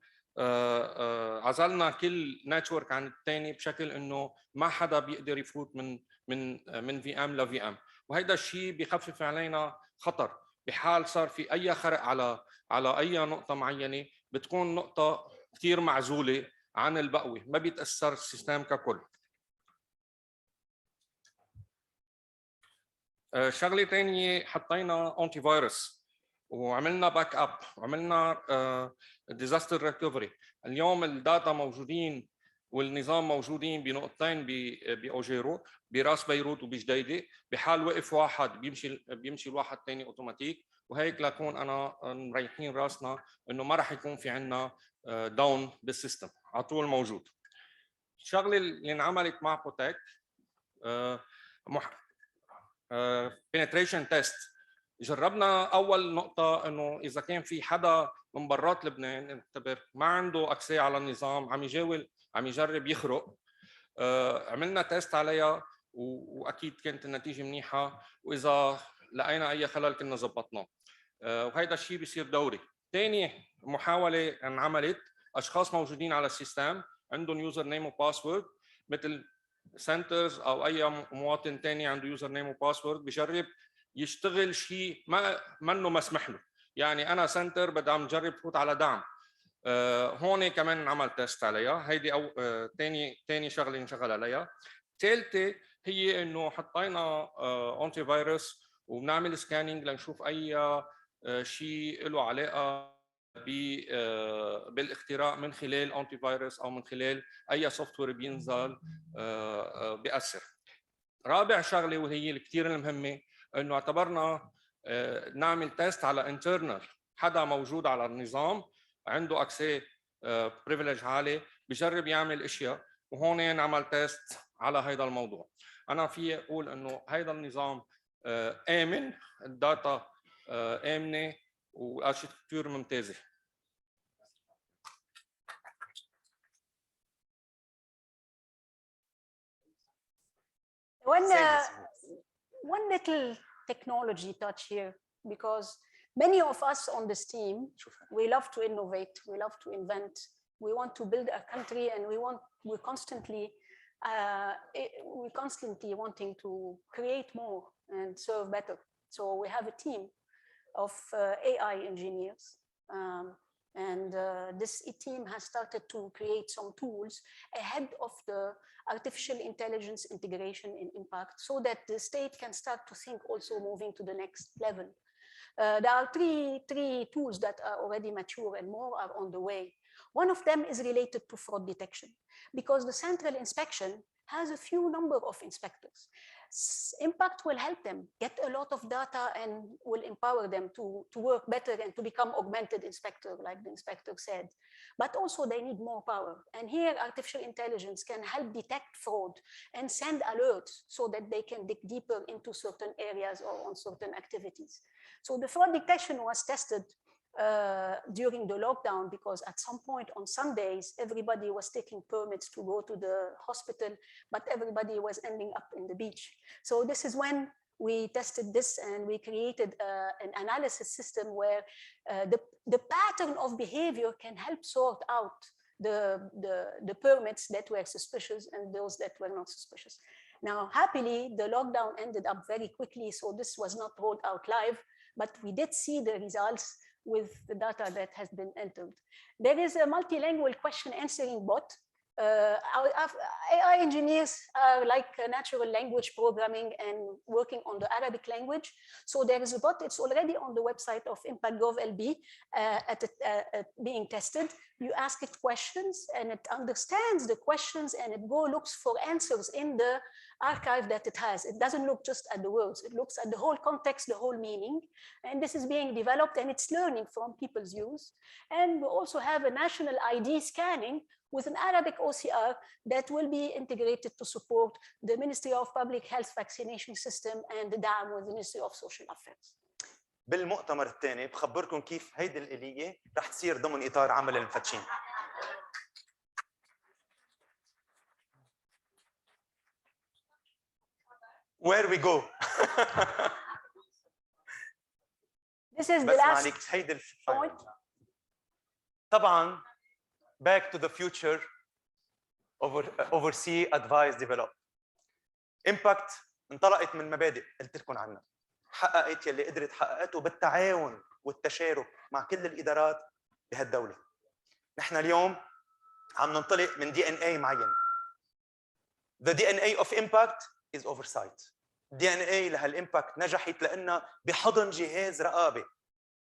عزلنا كل نتورك عن الثاني بشكل انه ما حدا بيقدر يفوت من في ام لفي ام. وهذا الشيء بيخفف علينا خطر بحال صار في اي خرق على اي نقطه معينه، بتكون نقطه كثير معزوله عن البقوه، ما بيتاثر السيستم ككل. شغله ثانيه، حطينا انتي فيروس وعملنا باك اب وعملنا ديزاستر ريكفري. اليوم الداتا موجودين والنظام موجودين بنقطتين باوجيرو، براس بيروت وبجديده. بحال وقف واحد بيمشي الواحد الثاني اوتوماتيك، وهيك لكون انا مريحين راسنا انه ما راح يكون في عندنا داون بالسيستم، على طول موجود. الشغله اللي انعملت مع بروتكت penetration test. جربنا اول نقطه انه اذا كان في حدا من برات لبنان نعتبر ما عنده اكسي على النظام، عم يجرب يخرق، عملنا تيست عليها واكيد كانت النتيجه منيحه، واذا لقينا اي خلل كنا زبطناه. وهيدا الشيء بيصير دوري. ثاني محاوله انعملت، اشخاص موجودين على السيستم عندهم يوزر نيم وباسورد، مثل سنترز او اي مواطن ثاني عنده يوزر نيم وباسورد، بجرب يشتغل شيء ما منه مسمح له. يعني انا سنتر بدي عم جرب فوت على دعم، هون كمان عمل تيست عليها. هيدي او ثاني شغله نشغل عليها. ثالثه هي انه حطينا انتي فيروس وبنعمل سكانينج لنشوف اي شيء له علاقه بالاختراق من خلال انتي فيروس او من خلال اي سوفت وير بينزل بيأثر. رابع شغله وهي الكثير المهمه، انه اعتبرنا نعمل تيست على انترنال، حدا موجود على النظام عنده اكسي بريفليج عالي بجرب يعمل اشياء، وهون نعمل تيست على هذا الموضوع. انا في اقول انه هذا النظام امن، الداتا امنه والاركتكتور ممتازه. One little technology touch here, because many of us on this team, we love to innovate, we love to invent, we want to build a country, and we're constantly wanting to create more and serve better. So we have a team of AI engineers, and this team has started to create some tools ahead of the artificial intelligence integration in impact, so that the state can start to think also moving to the next level. There are three tools that are already mature, and more are on the way. One of them is related to fraud detection, because the central inspection has a few number of inspectors. Impact will help them get a lot of data and will empower them to work better and to become augmented inspector, like the inspector said. But also they need more power. And here artificial intelligence can help detect fraud and send alerts so that they can dig deeper into certain areas or on certain activities. So the fraud detection was tested during the lockdown, because at some point on Sundays, everybody was taking permits to go to the hospital, but everybody was ending up in the beach. So this is when we tested this, and we created an analysis system where the pattern of behavior can help sort out the permits that were suspicious and those that were not suspicious. Now, happily, the lockdown ended up very quickly, so this was not rolled out live, but we did see the results with the data that has been entered. There is a multilingual question answering bot. AI engineers are like natural language programming and working on the Arabic language. So there is a bot, it's already on the website of Impact.gov.lb being tested. You ask it questions and it understands the questions, and it looks for answers in the archive that it has. It doesn't look just at the words, it looks at the whole context, the whole meaning. And this is being developed, and it's learning from people's use. And we also have a national ID scanning with an Arabic OCR that will be integrated to support the Ministry of Public Health vaccination system and the DAM with the Ministry of Social Affairs. بالمؤتمر الثاني بخبركم كيف هيدي الآلية رح تصير ضمن إطار عمل المفتشين. Where we go. This is the last هيدي point. طبعاً back to the future, oversee, advise, develop. Impact انطلقت من مبادئ قلت لكم عنها، حققت يلي قدرت حققته بالتعاون والتشارك مع كل الإدارات بهالدولة. نحن اليوم عم ننطلق من DNA معين. The DNA of impact is oversight. DNA لهالإمباكت نجحت لأنها بحضن جهاز رقابة،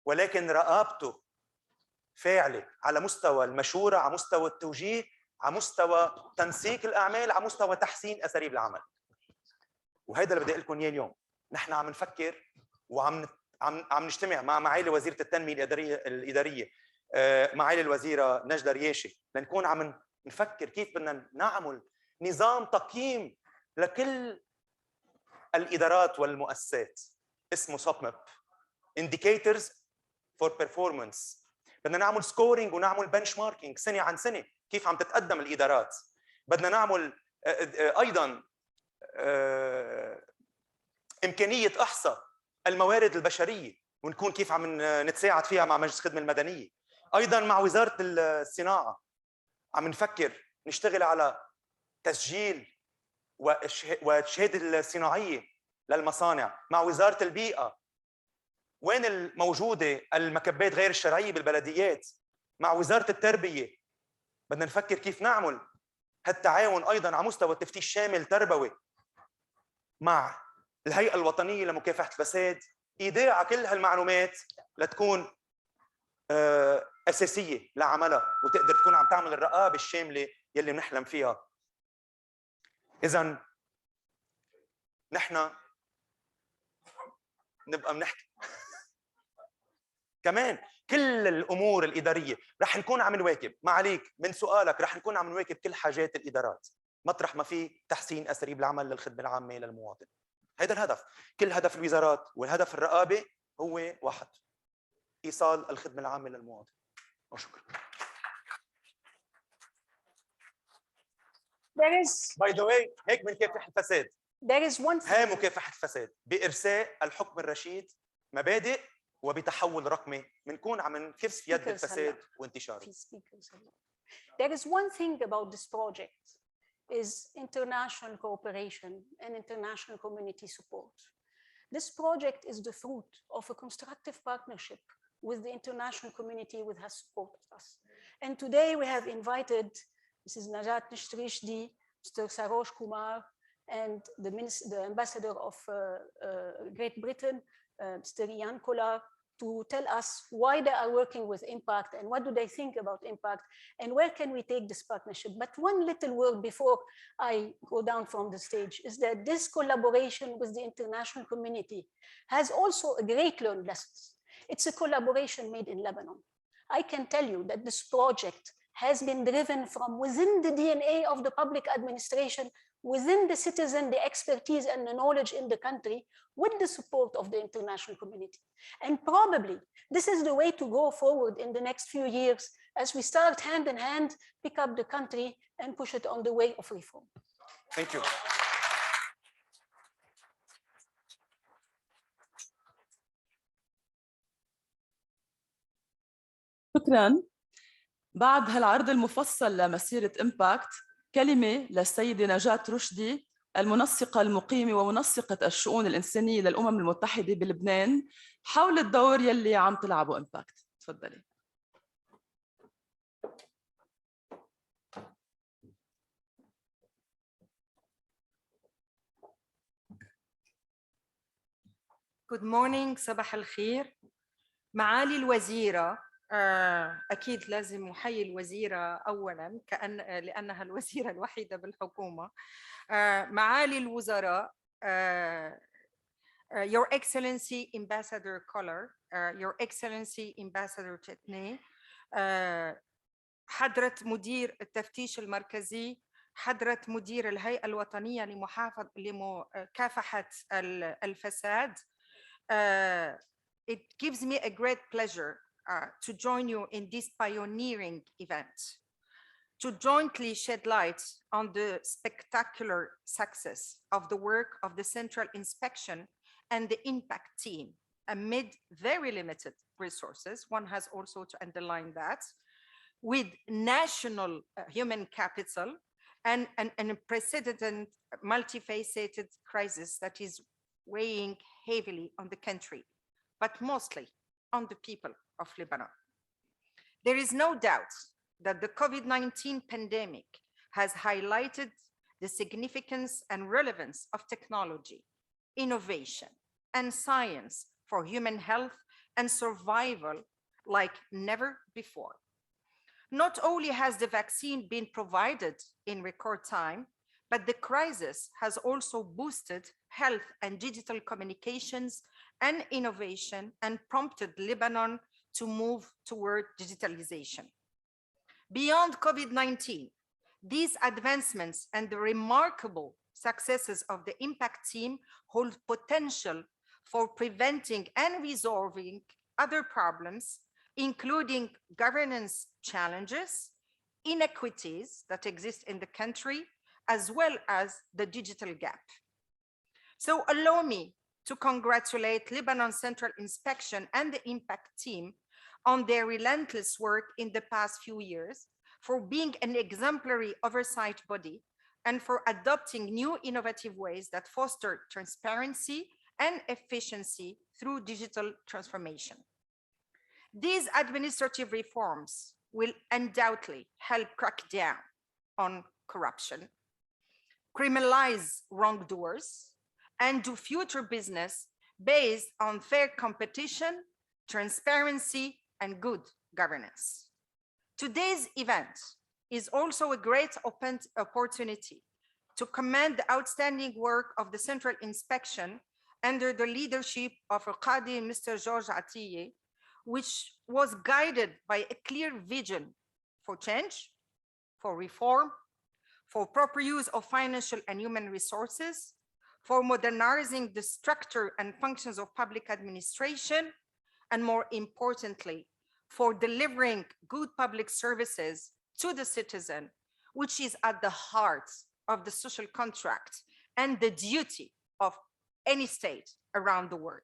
ولكن رقابته فاعلة على مستوى المشورة، على مستوى التوجيه، على مستوى تنسيق الأعمال، على مستوى تحسين أساليب العمل. وهذا اللي بدي أقول لكم إياه اليوم. نحن عم نفكر وعم نجتمع مع معالي وزيرة التنمية الإدارية، معالي الوزيرة نجدة رياشي، لنكون عم نفكر كيف بدنا نعمل نظام تقييم لكل الإدارات والمؤسسات اسمه SOPMAP Indicators for Performance. بدنا نعمل سكورينج ونعمل بنش ماركينج سنة عن سنة كيف عم تتقدم الإدارات. بدنا نعمل ايضا امكانيه احصاء الموارد البشريه ونكون كيف عم نتساعد فيها مع مجلس الخدمه المدنيه. ايضا مع وزاره الصناعه عم نفكر نشتغل على تسجيل والشهاده الصناعيه للمصانع. مع وزاره البيئه وين الموجوده المكبات غير الشرعيه بالبلديات. مع وزاره التربيه بدنا نفكر كيف نعمل هالتعاون ايضا على مستوى التفتيش شامل تربوي مع الهيئه الوطنيه لمكافحه الفساد، ايداع كل هالمعلومات لتكون اساسيه لعملها وتقدر تكون عم تعمل الرقابه الشامله يلي بنحلم فيها. اذا نحن نبقى بنحكي كمان كل الامور الاداريه رح نكون عم نواكب. ما عليك من سؤالك، رح نكون عم نواكب كل حاجات الادارات مطرح ما في تحسين اساليب العمل للخدمه العامه للمواطن. هذا الهدف. كل هدف الوزارات والهدف الرقابه هو واحد: ايصال الخدمه العامه للمواطن. وشكرا. باي ذا واي هيك بنكافح الفساد. هاي مكافحه الفساد بارساء الحكم الرشيد مبادئ وبتحول رقمي بنكون عم نكف يد الفساد وانتشاره. There is one thing about this project is international cooperation and international community support. This project is the fruit of a constructive partnership with the international community which has supported us. And today we have invited Mrs. Najat Nishrishdi, Mr. Saroj Kumar, and the ambassador of Great Britain, Mr. Ian Kolar, to tell us why they are working with Impact and what do they think about Impact and where can we take this partnership. But one little word before I go down from the stage is that this collaboration with the international community has also a great learned lessons. It's a collaboration made in Lebanon. I can tell you that this project has been driven from within the DNA of the public administration, within the citizen, the expertise and the knowledge in the country, with the support of the international community. And probably this is the way to go forward in the next few years as we start hand in hand, pick up the country and push it on the way of reform. Thank you. شكراً. بعد هالعرض المفصل لمسيرة إمباكت، كلمة للسيدة نجاة رشدي، المنسقة المقيمة ومنسقة الشؤون الإنسانية للأمم المتحدة بلبنان، حول الدور يلي عم تلعبه إمباكت. تفضلي. Good morning. صباح الخير. معالي الوزيرة، أكيد لازم أحيي الوزيرة أولاً لأنها الوزيرة الوحيدة بالحكومة. معالي الوزراء، Your Excellency Ambassador Kolar, Your Excellency Ambassador Chetney, حضرة مدير التفتيش المركزي، حضرة مدير الهيئة الوطنية لمكافحة الفساد. It gives me a great pleasure to join you in this pioneering event, to jointly shed light on the spectacular success of the work of the Central Inspection and the Impact team amid very limited resources. One has also to underline that, with national human capital and an unprecedented multifaceted crisis that is weighing heavily on the country, but mostly on the people of Lebanon. There is no doubt that the COVID-19 pandemic has highlighted the significance and relevance of technology, innovation, and science for human health and survival like never before. Not only has the vaccine been provided in record time, but the crisis has also boosted health and digital communications and innovation and prompted Lebanon to move toward digitalization. Beyond COVID-19, these advancements and the remarkable successes of the Impact team hold potential for preventing and resolving other problems, including governance challenges, inequities that exist in the country, as well as the digital gap. So allow me to congratulate Lebanon Central Inspection and the Impact team on their relentless work in the past few years, for being an exemplary oversight body and for adopting new innovative ways that foster transparency and efficiency through digital transformation. These administrative reforms will undoubtedly help crack down on corruption, criminalize wrongdoers, and do future business based on fair competition, transparency, and good governance. Today's event is also a great opportunity to commend the outstanding work of the Central Inspection under the leadership of Qadi Mr. George Atiye, which was guided by a clear vision for change, for reform, for proper use of financial and human resources, for modernizing the structure and functions of public administration, and more importantly, for delivering good public services to the citizen, which is at the heart of the social contract and the duty of any state around the world,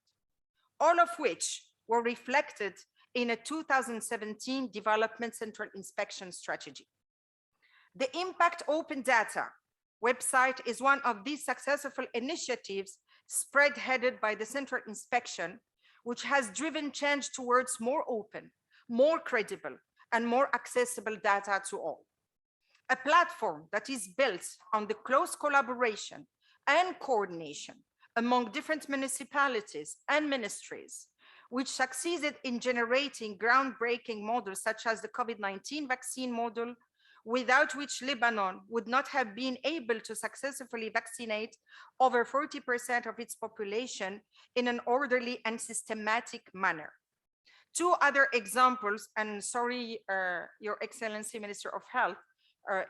all of which were reflected in a 2017 Development Central Inspection Strategy. The Impact Open Data website is one of these successful initiatives spearheaded by the Central Inspection, which has driven change towards more open, more credible, and more accessible data to all. A platform that is built on the close collaboration and coordination among different municipalities and ministries, which succeeded in generating groundbreaking models such as the COVID-19 vaccine model, without which Lebanon would not have been able to successfully vaccinate over 40% of its population in an orderly and systematic manner. Two other examples, and sorry, Your Excellency, Minister of Health,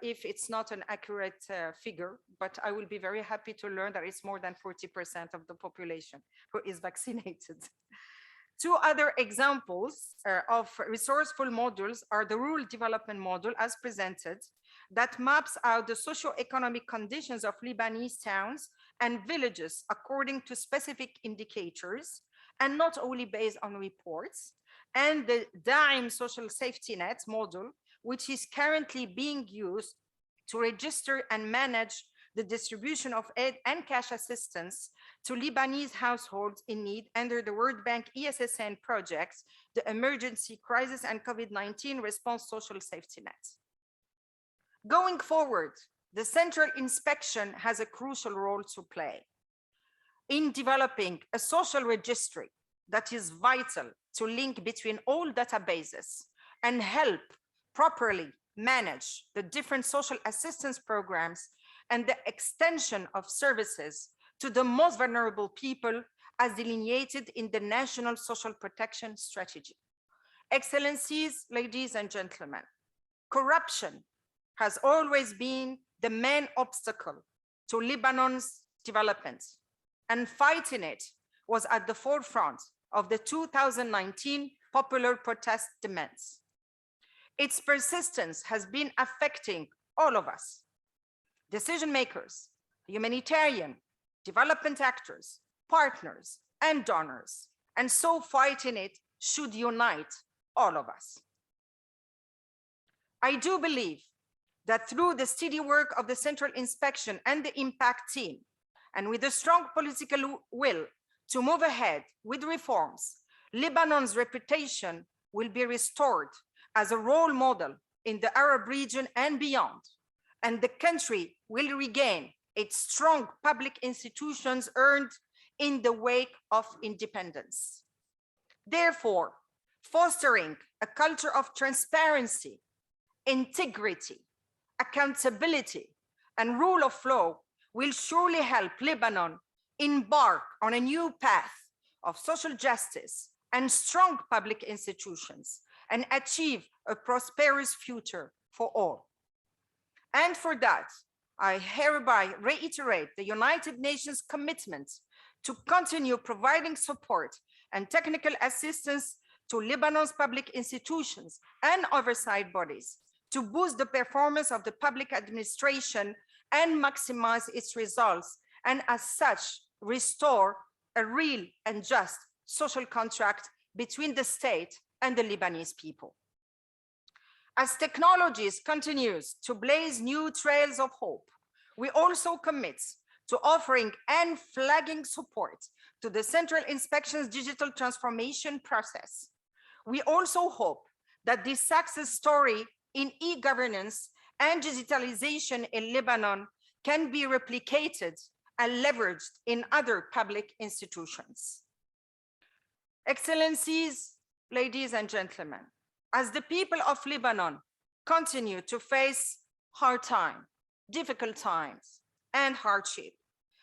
if it's not an accurate figure, but I will be very happy to learn that it's more than 40% of the population who is vaccinated. Two other examples of resourceful modules are the rural development model as presented, that maps out the socio-economic conditions of Lebanese towns and villages according to specific indicators, and not only based on reports, and the Daim social safety net model, which is currently being used to register and manage the distribution of aid and cash assistance to Lebanese households in need under the World Bank ESSN projects, the Emergency Crisis and COVID-19 Response Social Safety Net. Going forward, the Central Inspection has a crucial role to play in developing a social registry that is vital to link between all databases and help properly manage the different social assistance programs and the extension of services to the most vulnerable people as delineated in the National Social Protection Strategy. Excellencies, ladies and gentlemen, corruption has always been the main obstacle to Lebanon's development, and fighting it was at the forefront of the 2019 popular protest demands. Its persistence has been affecting all of us, decision makers, humanitarian, development actors, partners, and donors, and so fighting it should unite all of us. I do believe that through the steady work of the Central Inspection and the Impact team, and with a strong political will to move ahead with reforms, Lebanon's reputation will be restored as a role model in the Arab region and beyond, and the country will regain its strong public institutions earned in the wake of independence. Therefore, fostering a culture of transparency, integrity, accountability, and rule of law will surely help Lebanon embark on a new path of social justice and strong public institutions, and achieve a prosperous future for all. And for that, I hereby reiterate the United Nations commitment to continue providing support and technical assistance to Lebanon's public institutions and oversight bodies to boost the performance of the public administration and maximize its results, and as such, restore a real and just social contract between the state and the Lebanese people. As technologies continues to blaze new trails of hope, we also commit to offering and flagging support to the Central Inspection's digital transformation process. We also hope that this success story in e-governance and digitalization in Lebanon can be replicated and leveraged in other public institutions. Excellencies, ladies and gentlemen, as the people of Lebanon continue to face hard time, difficult times, and hardship,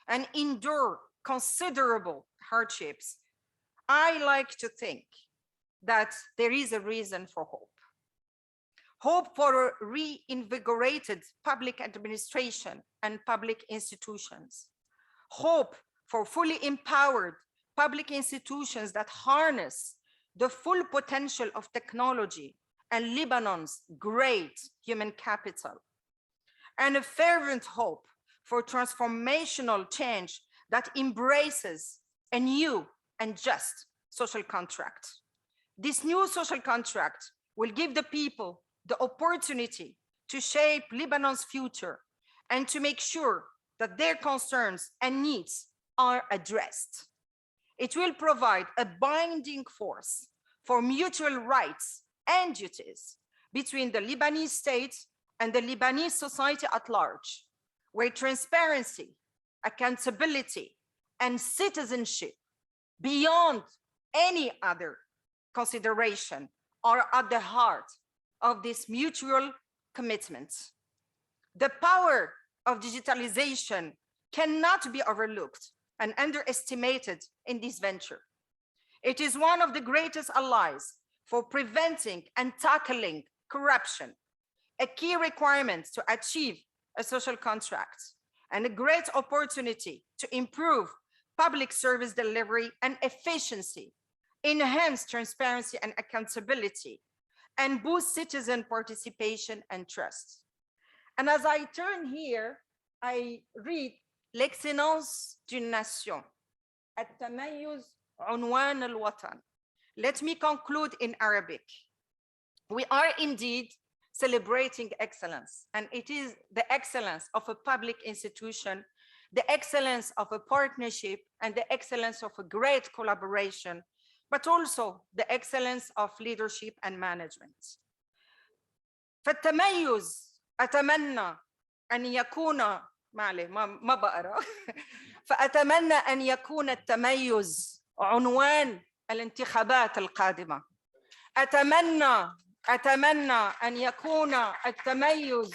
and endure considerable hardships, I like to think that there is a reason for hope. Hope for a reinvigorated public administration and public institutions. Hope for fully empowered public institutions that harness the full potential of technology and Lebanon's great human capital. And a fervent hope for transformational change that embraces a new and just social contract. This new social contract will give the people the opportunity to shape Lebanon's future and to make sure that their concerns and needs are addressed. It will provide a binding force for mutual rights and duties between the Lebanese state and the Lebanese society at large, where transparency, accountability, and citizenship beyond any other consideration are at the heart of this mutual commitment. The power of digitalization cannot be overlooked and underestimated in this venture. It is one of the greatest allies for preventing and tackling corruption, a key requirement to achieve a social contract, and a great opportunity to improve public service delivery and efficiency, enhance transparency and accountability, and boost citizen participation and trust. And as I turn here, I read l'excellence d'une nation, التميز عنوان الوطن. Let me conclude in Arabic. We are indeed celebrating excellence, and it is the excellence of a public institution, the excellence of a partnership, and the excellence of a great collaboration, but also the excellence of leadership and management. فالتميز أتمنى أن يكون ما بقرأ فأتمنى أن يكون التميز عنوان الانتخابات القادمة. أتمنى أن يكون التميز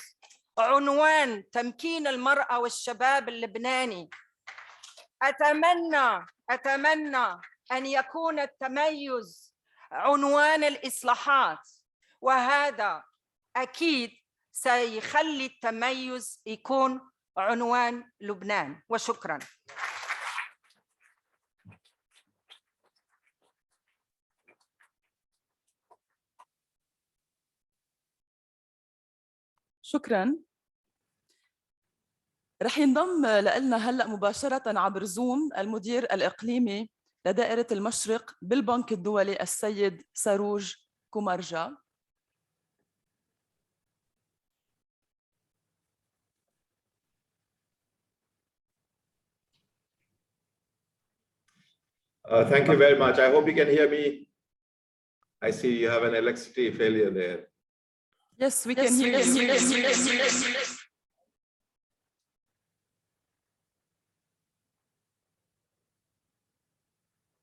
عنوان تمكين المرأة والشباب اللبناني. أتمنى أن يكون التميز عنوان الإصلاحات، وهذا أكيد سيخلي التميز يكون عنوان لبنان. وشكرا. شكرا. رح ينضم لنا هلأ مباشرة عبر زوم المدير الإقليمي لدائرة المشرق بالبنك الدولي السيد ساروج كومارجا. Thank you very much. I hope you can hear me. I see you have an electricity failure there. Yes, we can hear you.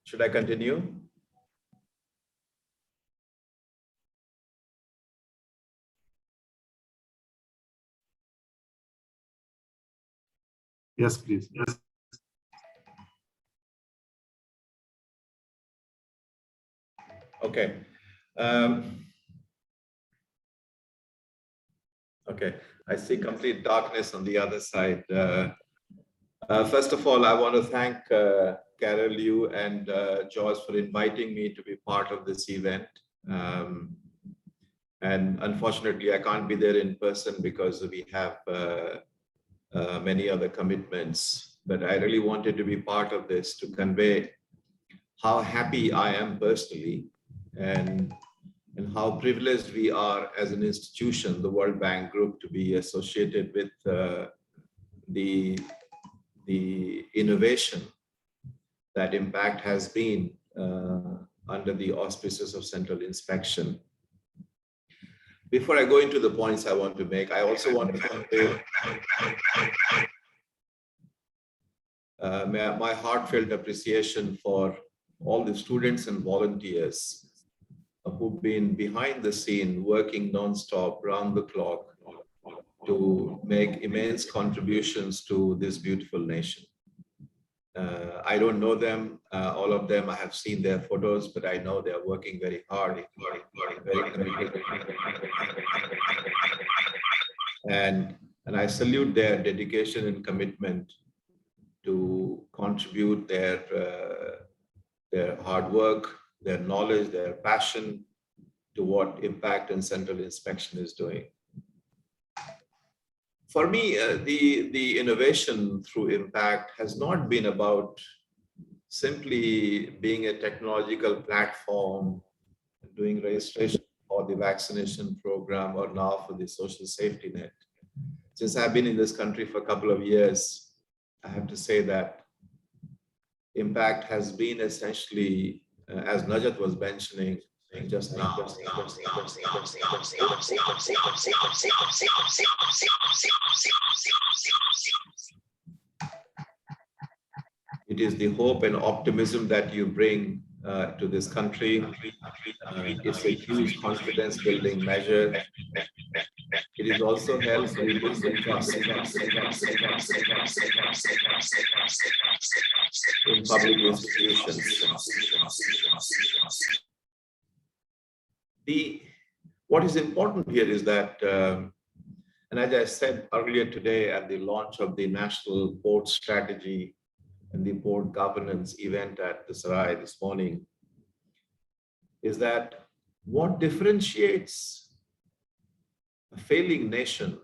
Should I continue? Yes, please. Yes. Okay. Okay. I see complete darkness on the other side. First of all, I want to thank Carol, you and George for inviting me to be part of this event. And unfortunately, I can't be there in person because we have many other commitments, but I really wanted to be part of this to convey how happy I am personally and how privileged we are as an institution, the World Bank Group, to be associated with the innovation that impact has been under the auspices of central inspection. Before I go into the points I want to make, I also want to convey my heartfelt appreciation for all the students and volunteers who've been behind the scene, working non-stop, round the clock, to make immense contributions to this beautiful nation. I don't know them, all of them. I have seen their photos, but I know they are working very hard, very committed. And I salute their dedication and commitment to contribute their hard work, their knowledge, their passion to what impact and central inspection is doing. For me, the innovation through impact has not been about simply being a technological platform, doing registration for the vaccination program or now for the social safety net. Since I've been in this country for a couple of years, I have to say that impact has been essentially, as Najat was mentioning just now, it is the hope and optimism that you bring to this country. It's a huge confidence building measure. It is also helps reduce the trust in public institutions. What is important here is that, and as I said earlier today at the launch of the National Port Strategy and the Port Governance event at the Sarai this morning, is that what differentiates a failing nation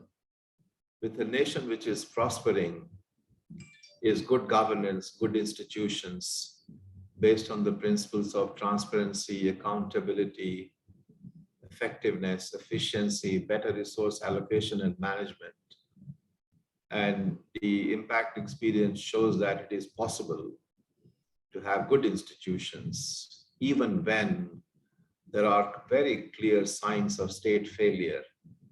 with a nation which is prospering is good governance, good institutions based on the principles of transparency, accountability, effectiveness, efficiency, better resource allocation and management. And the impact experience shows that it is possible to have good institutions, even when there are very clear signs of state failure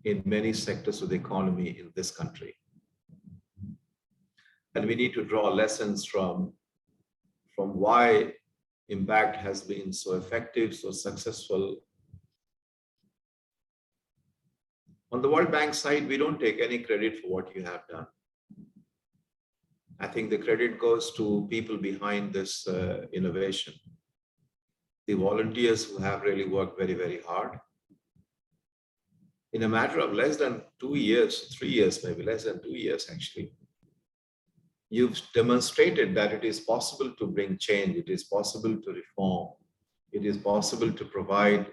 in many sectors of the economy in this country. And we need to draw lessons from why impact has been so effective, so successful. On the World Bank side, we don't take any credit for what you have done. I think the credit goes to people behind this innovation. The volunteers who have really worked very, very hard. In a matter of less than 2 years, 3 years, maybe less than 2 years actually, you've demonstrated that it is possible to bring change, it is possible to reform, it is possible to provide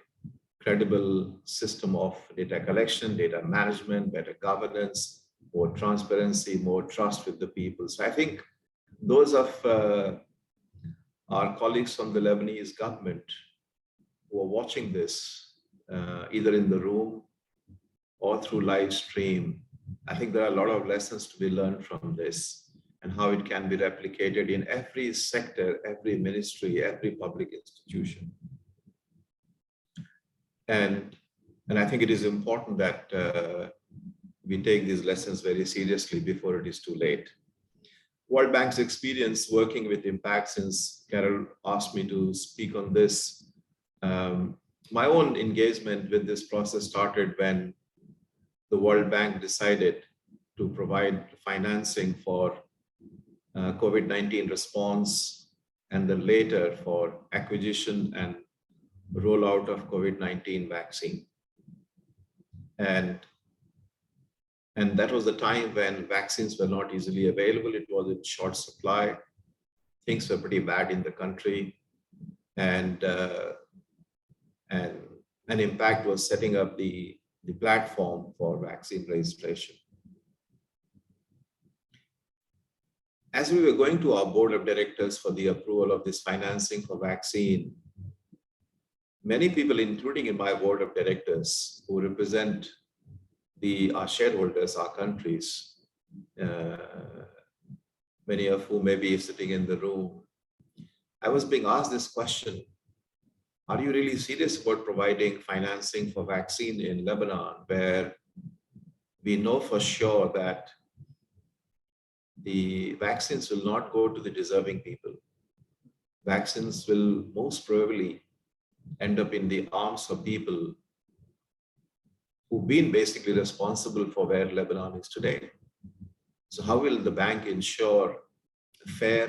credible system of data collection, data management, better governance, more transparency, more trust with the people. So I think those of our colleagues from the Lebanese government who are watching this, either in the room or through live stream, I think there are a lot of lessons to be learned from this and how it can be replicated in every sector, every ministry, every public institution. And I think it is important that we take these lessons very seriously before it is too late. World Bank's experience working with impact, since Carol asked me to speak on this, my own engagement with this process started when the World Bank decided to provide financing for COVID-19 response and then later for acquisition and rollout of COVID-19 vaccine. And that was the time when vaccines were not easily available. It was in short supply. Things were pretty bad in the country. And Impact was setting up the platform for vaccine registration. as we were going to our board of directors for the approval of this financing for vaccine, many people, including in my board of directors, who represent our shareholders, our countries, many of whom may be sitting in the room, I was being asked this question: are you really serious about providing financing for vaccine in Lebanon, where we know for sure that the vaccines will not go to the deserving people? Vaccines will most probably end up in the arms of people who've been basically responsible for where Lebanon is today. So how will the bank ensure a fair,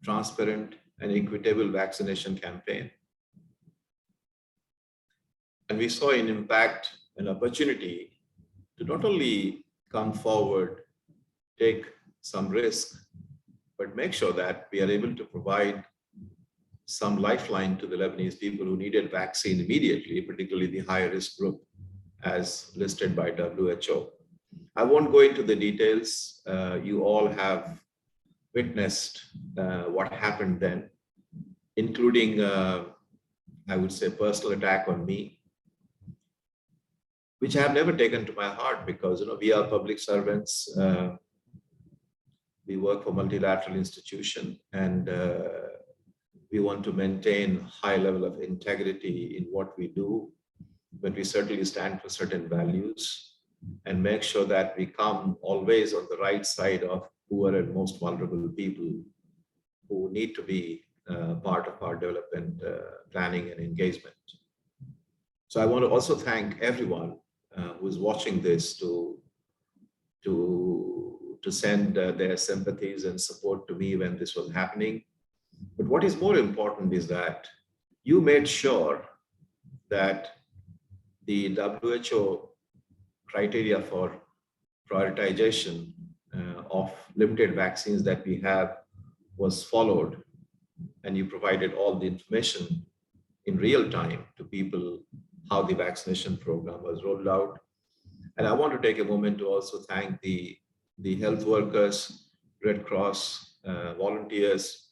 transparent, and equitable vaccination campaign? And we saw in Impact an opportunity to not only come forward, take some risk, but make sure that we are able to provide some lifeline to the Lebanese people who needed vaccine immediately, particularly the high-risk group as listed by WHO. I won't go into the details. You all have witnessed what happened then, including, I would say, personal attack on me, which I have never taken to my heart because, we are public servants. We work for multilateral institution, and we want to maintain high level of integrity in what we do, but we certainly stand for certain values and make sure that we come always on the right side of poor and most vulnerable people who need to be part of our development planning and engagement. So I want to also thank everyone who is watching this to send their sympathies and support to me when this was happening. But what is more important is that you made sure that the WHO criteria for prioritization of limited vaccines that we have was followed, and you provided all the information in real time to people how the vaccination program was rolled out. And I want to take a moment to also thank the health workers, Red Cross, volunteers,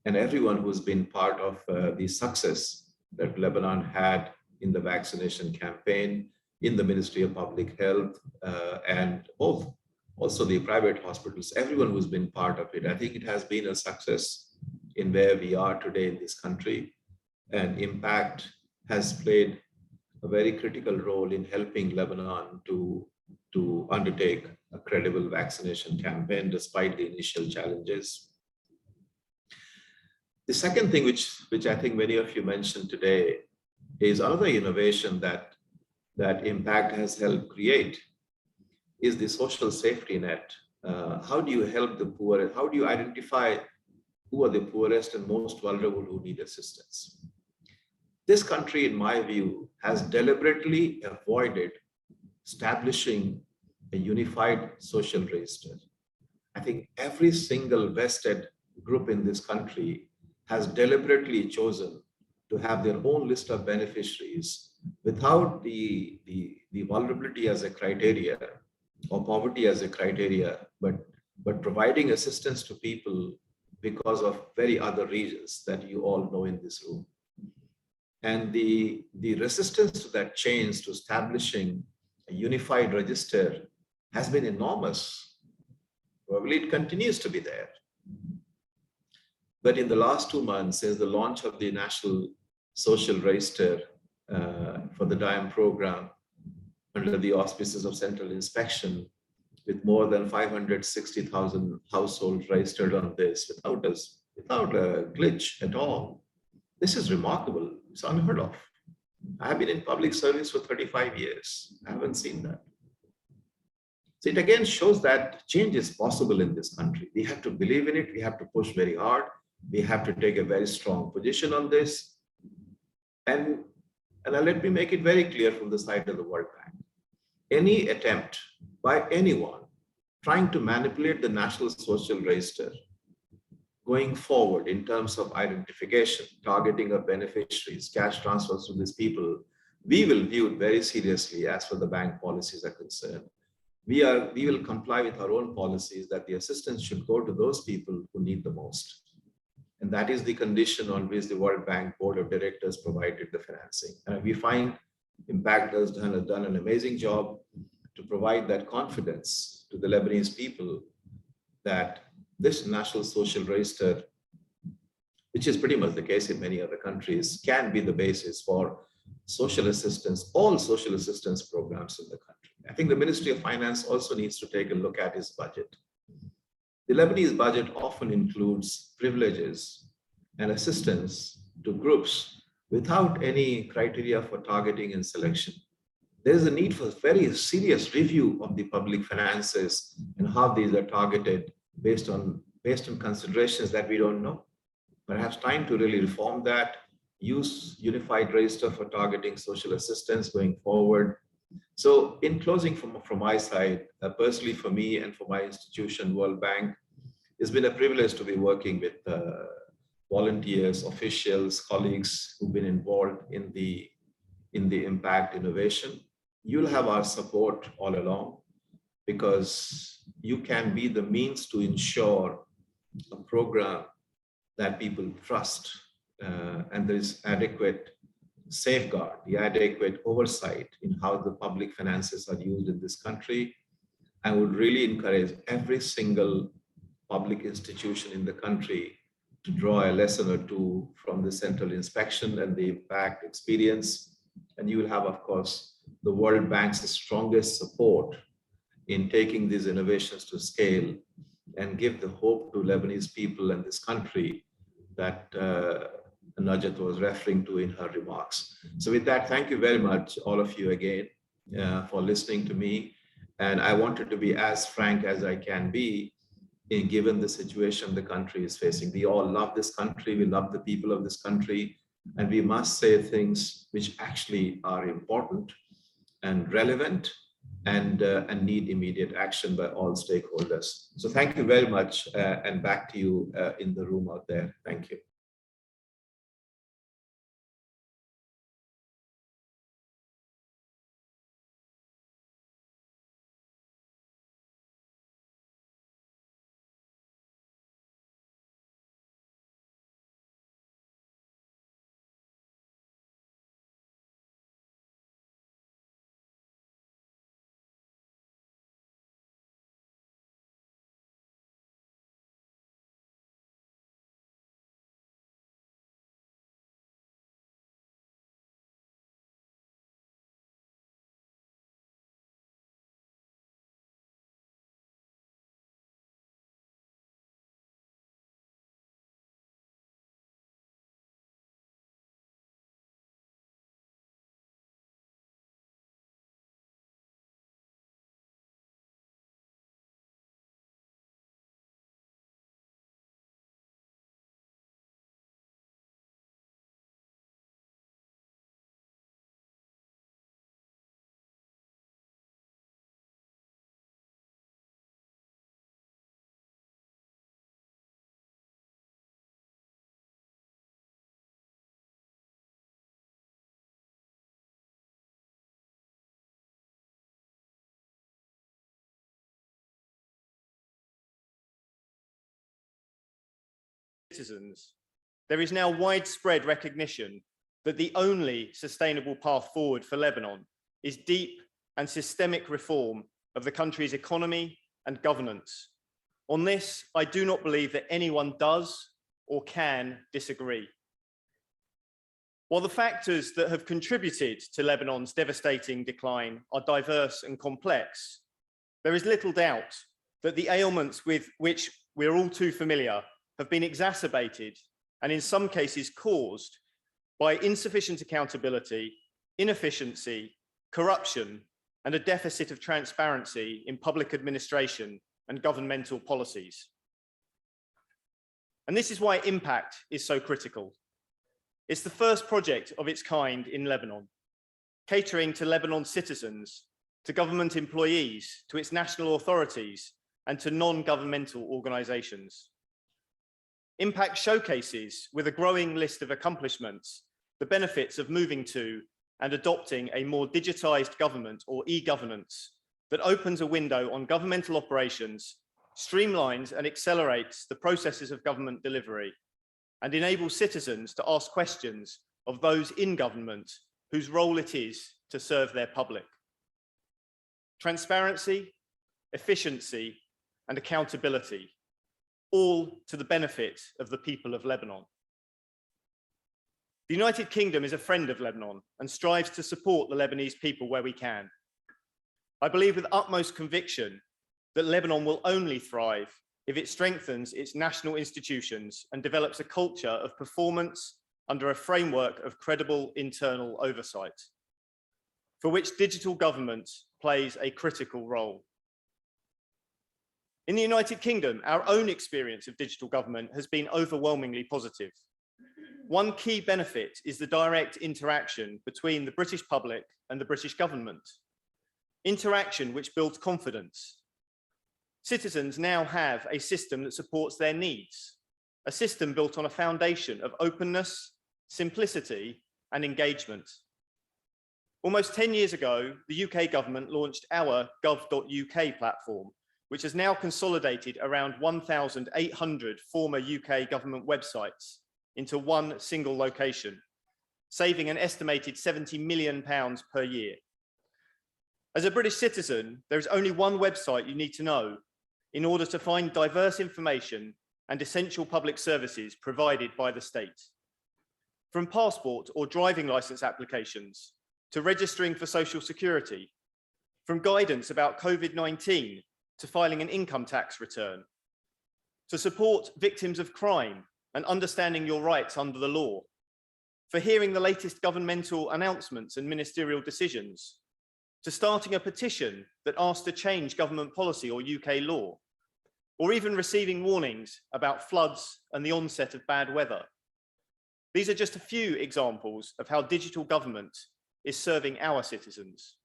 and everyone who's been part of the success that Lebanon had in the vaccination campaign, in the Ministry of Public Health, and also the private hospitals, everyone who's been part of it. I think it has been a success in where we are today in this country, and Impact has played a very critical role in helping Lebanon to undertake a credible vaccination campaign despite the initial challenges. The second thing, which I think many of you mentioned today, is another innovation that Impact has helped create is the social safety net. How do you help the poor? How do you identify who are the poorest and most vulnerable who need assistance? This country, in my view, has deliberately avoided establishing a unified social register. I think every single vested group in this country has deliberately chosen to have their own list of beneficiaries without the vulnerability as a criteria or poverty as a criteria, but providing assistance to people because of very other reasons that you all know in this room. And the resistance to that change, to establishing a unified register, has been enormous. Probably it continues to be there. But in the last 2 months, since the launch of the National Social Register for the DIAM program, under the auspices of Central Inspection, with more than 560,000 households registered on this without a glitch at all. This is remarkable. It's unheard of. I have been in public service for 35 years. I haven't seen that. So it again shows that change is possible in this country. We have to believe in it. We have to push very hard. We have to take a very strong position on this. And let me make it very clear from the side of the World Bank. Any attempt by anyone trying to manipulate the National Social Register going forward in terms of identification, targeting of beneficiaries, cash transfers to these people, we will view it very seriously as far as the bank policies are concerned. we will comply with our own policies that the assistance should go to those people who need the most. And that is the condition on which the World Bank Board of Directors provided the financing. And we find Impact has done an amazing job to provide that confidence to the Lebanese people that this National Social Register, which is pretty much the case in many other countries, can be the basis for social assistance, all social assistance programs in the country. I think the Ministry of Finance also needs to take a look at its budget. The Lebanese budget often includes privileges and assistance to groups without any criteria for targeting and selection. There is a need for very serious review of the public finances and how these are targeted based on considerations that we don't know. Perhaps time to really reform that, use unified register for targeting social assistance going forward. So in closing from my side, personally for me and for my institution, World Bank, it's been a privilege to be working with volunteers, officials, colleagues who've been involved in the impact innovation. You'll have our support all along because you can be the means to ensure a program that people trust and there is adequate safeguard, the adequate oversight in how the public finances are used in this country. I would really encourage every single public institution in the country to draw a lesson or two from the central inspection and the impact experience. And you will have, of course, the World Bank's strongest support in taking these innovations to scale and give the hope to Lebanese people and this country that Najat was referring to in her remarks. So with that, thank you very much, all of you again, for listening to me. And I wanted to be as frank as I can be given the situation the country is facing. We all love this country, we love the people of this country, and we must say things which actually are important and relevant and need immediate action by all stakeholders. So thank you very much, and back to you in the room out there. Thank you. Citizens, there is now widespread recognition that the only sustainable path forward for Lebanon is deep and systemic reform of the country's economy and governance. On this, I do not believe that anyone does or can disagree. While the factors that have contributed to Lebanon's devastating decline are diverse and complex, there is little doubt that the ailments with which we're all too familiar have been exacerbated and in some cases caused by insufficient accountability, inefficiency, corruption, and a deficit of transparency in public administration and governmental policies. And this is why impact is so critical. It's the first project of its kind in Lebanon, catering to Lebanon's citizens, to government employees, to its national authorities, and to non-governmental organizations. Impact showcases, with a growing list of accomplishments, the benefits of moving to and adopting a more digitized government or e-governance that opens a window on governmental operations, streamlines and accelerates the processes of government delivery, and enables citizens to ask questions of those in government whose role it is to serve their public. Transparency, efficiency, and accountability, all to the benefit of the people of Lebanon. The United Kingdom is a friend of Lebanon and strives to support the Lebanese people where we can. I believe with utmost conviction that Lebanon will only thrive if it strengthens its national institutions and develops a culture of performance under a framework of credible internal oversight, for which digital government plays a critical role. In the United Kingdom, our own experience of digital government has been overwhelmingly positive. One key benefit is the direct interaction between the British public and the British government. Interaction which builds confidence. Citizens now have a system that supports their needs, a system built on a foundation of openness, simplicity, and engagement. Almost 10 years ago, the UK government launched our gov.uk platform, which has now consolidated around 1,800 former UK government websites into one single location, saving an estimated £70 million per year. As a British citizen, there is only one website you need to know in order to find diverse information and essential public services provided by the state. From passport or driving licence applications to registering for social security, from guidance about COVID-19 to filing an income tax return, to support victims of crime and understanding your rights under the law, for hearing the latest governmental announcements and ministerial decisions, to starting a petition that asks to change government policy or UK law, or even receiving warnings about floods and the onset of bad weather. These are just a few examples of how digital government is serving our citizens.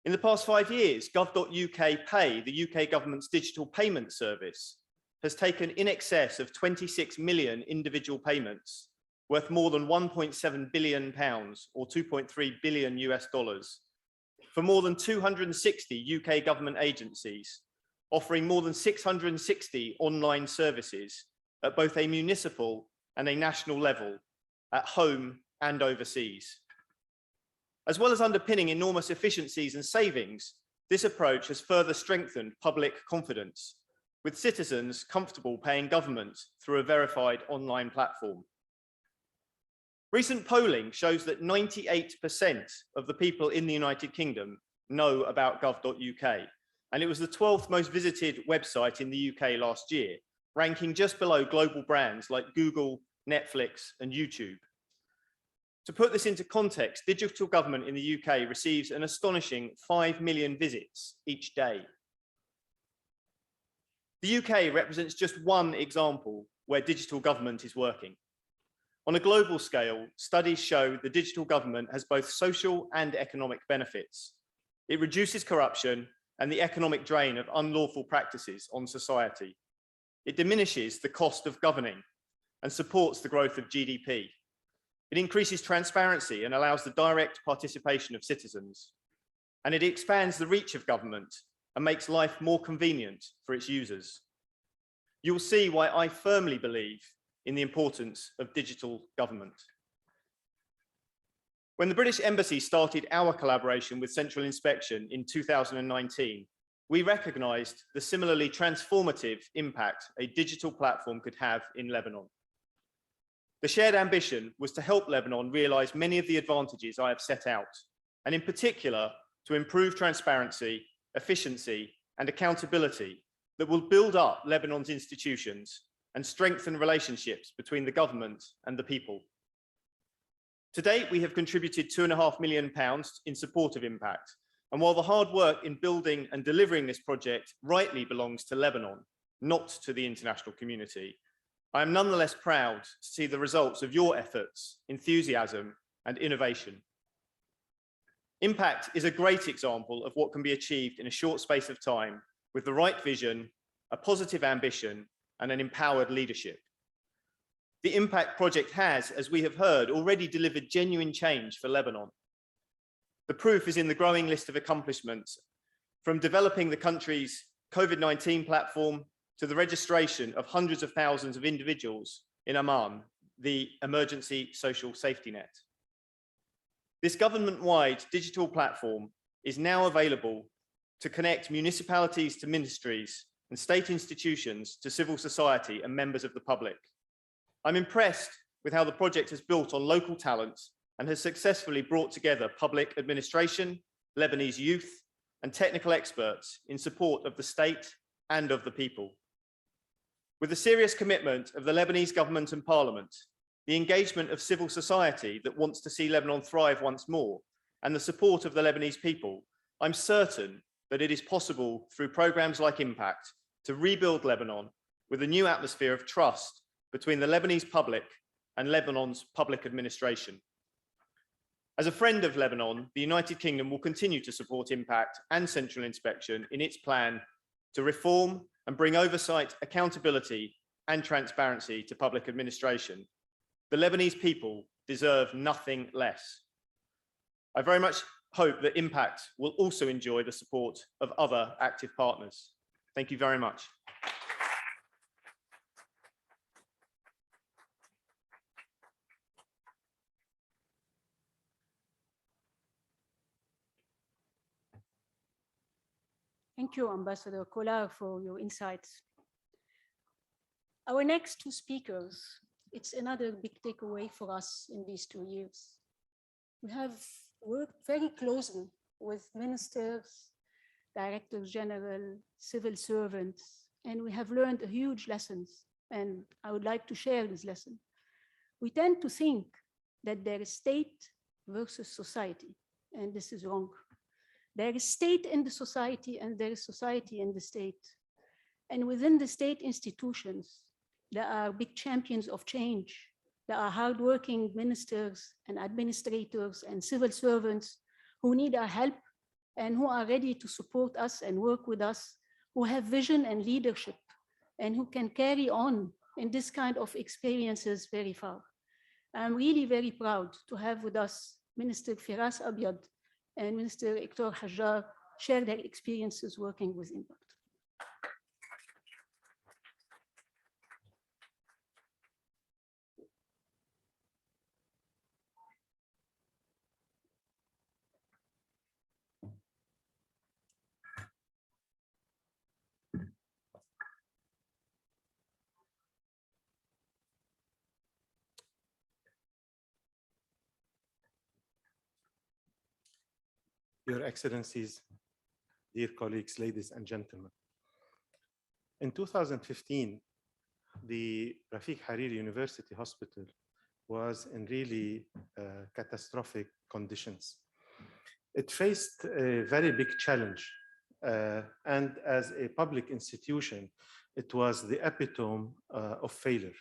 In the past 5 years, gov.uk Pay, the UK government's digital payment service, has taken in excess of 26 million individual payments worth more than £1.7 billion or $2.3 billion for more than 260 UK government agencies, offering more than 660 online services at both a municipal and a national level, at home and overseas. As well as underpinning enormous efficiencies and savings, this approach has further strengthened public confidence, with citizens comfortable paying government through a verified online platform. Recent polling shows that 98% of the people in the United Kingdom know about gov.uk, and it was the 12th most visited website in the UK last year, ranking just below global brands like Google, Netflix, and YouTube. To put this into context, digital government in the UK receives an astonishing 5 million visits each day. The UK represents just one example where digital government is working. On a global scale, studies show the digital government has both social and economic benefits. It reduces corruption and the economic drain of unlawful practices on society. It diminishes the cost of governing and supports the growth of GDP. It increases transparency and allows the direct participation of citizens. And it expands the reach of government and makes life more convenient for its users. You'll see why I firmly believe in the importance of digital government. When the British Embassy started our collaboration with Central Inspection in 2019, we recognised the similarly transformative impact a digital platform could have in Lebanon. The shared ambition was to help Lebanon realise many of the advantages I have set out, and in particular, to improve transparency, efficiency, and accountability that will build up Lebanon's institutions and strengthen relationships between the government and the people. To date, we have contributed £2.5 million in support of Impact. And while the hard work in building and delivering this project rightly belongs to Lebanon, not to the international community, I am nonetheless proud to see the results of your efforts, enthusiasm, and innovation. Impact is a great example of what can be achieved in a short space of time with the right vision, a positive ambition, and an empowered leadership. The Impact project has, as we have heard, already delivered genuine change for Lebanon. The proof is in the growing list of accomplishments from developing the country's COVID-19 platform to the registration of hundreds of thousands of individuals in Amman, the emergency social safety net. This government-wide digital platform is now available to connect municipalities to ministries and state institutions to civil society and members of the public. I'm impressed with how the project has built on local talent and has successfully brought together public administration, Lebanese youth, and technical experts in support of the state and of the people. With the serious commitment of the Lebanese government and parliament, the engagement of civil society that wants to see Lebanon thrive once more, and the support of the Lebanese people, I'm certain that it is possible through programs like Impact to rebuild Lebanon with a new atmosphere of trust between the Lebanese public and Lebanon's public administration. As a friend of Lebanon, the United Kingdom will continue to support Impact and Central Inspection in its plan to reform and bring oversight, accountability, and transparency to public administration. The Lebanese people deserve nothing less. I very much hope that Impact will also enjoy the support of other active partners. Thank you very much. Thank you, Ambassador Collard, for your insights. Our next two speakers, it's another big takeaway for us in these 2 years. We have worked very closely with ministers, directors general, civil servants, and we have learned huge lessons, and I would like to share this lesson. We tend to think that there is state versus society, and this is wrong. There is state in the society and there is society in the state. And within the state institutions, there are big champions of change. There are hardworking ministers and administrators and civil servants who need our help and who are ready to support us and work with us, who have vision and leadership, and who can carry on in this kind of experiences very far. I'm really very proud to have with us Minister Firas Abyad and Minister Hector Hajjar share their experiences working with Impact. Your Excellencies, dear colleagues, ladies and gentlemen. In 2015, the Rafiq Hariri University Hospital was in really catastrophic conditions. It faced a very big challenge, and as a public institution, it was the epitome of failure.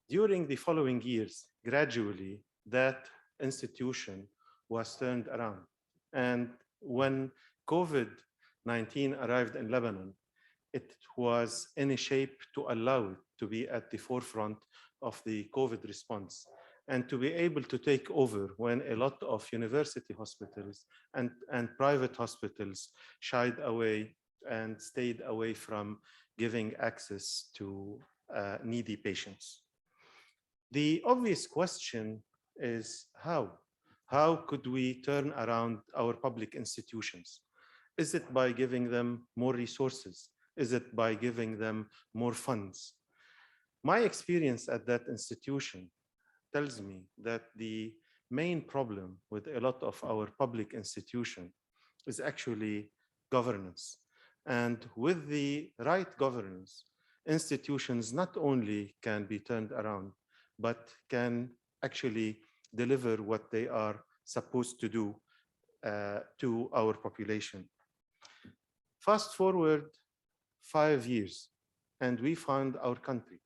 During the following years, gradually, that institution was turned around. And when COVID-19 arrived in Lebanon, it was in a shape to allow it to be at the forefront of the COVID response and to be able to take over when a lot of university hospitals and private hospitals shied away and stayed away from giving access to needy patients. The obvious question is how? How could we turn around our public institutions? Is it by giving them more resources? Is it by giving them more funds? My experience at that institution tells me that the main problem with a lot of our public institutions is actually governance. And with the right governance, institutions not only can be turned around, but can actually deliver what they are supposed to do to our population. Fast forward 5 years, and we find our country.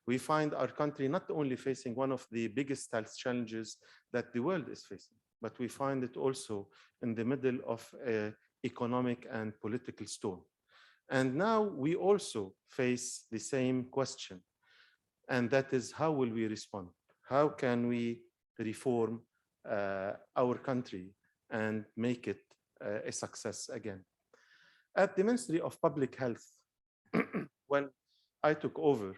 We find our country not only facing one of the biggest health challenges that the world is facing, but we find it also in the middle of an economic and political storm. And now we also face the same question, and that is, how will we respond? How can we reform our country and make it a success again? At the Ministry of Public Health, when I took over,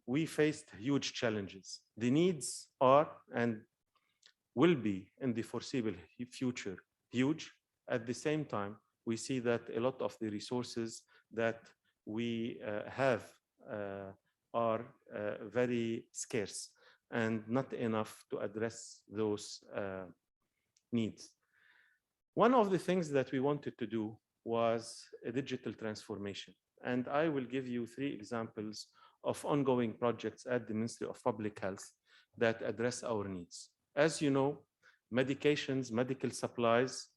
we faced huge challenges. The needs are and will be in the foreseeable future huge. At the same time, we see that a lot of the resources that we have are very scarce and not enough to address those needs. One of the things that we wanted to do was a digital transformation. And I will give you 3 examples of ongoing projects at the Ministry of Public Health that address our needs. As you know, medications, medical supplies,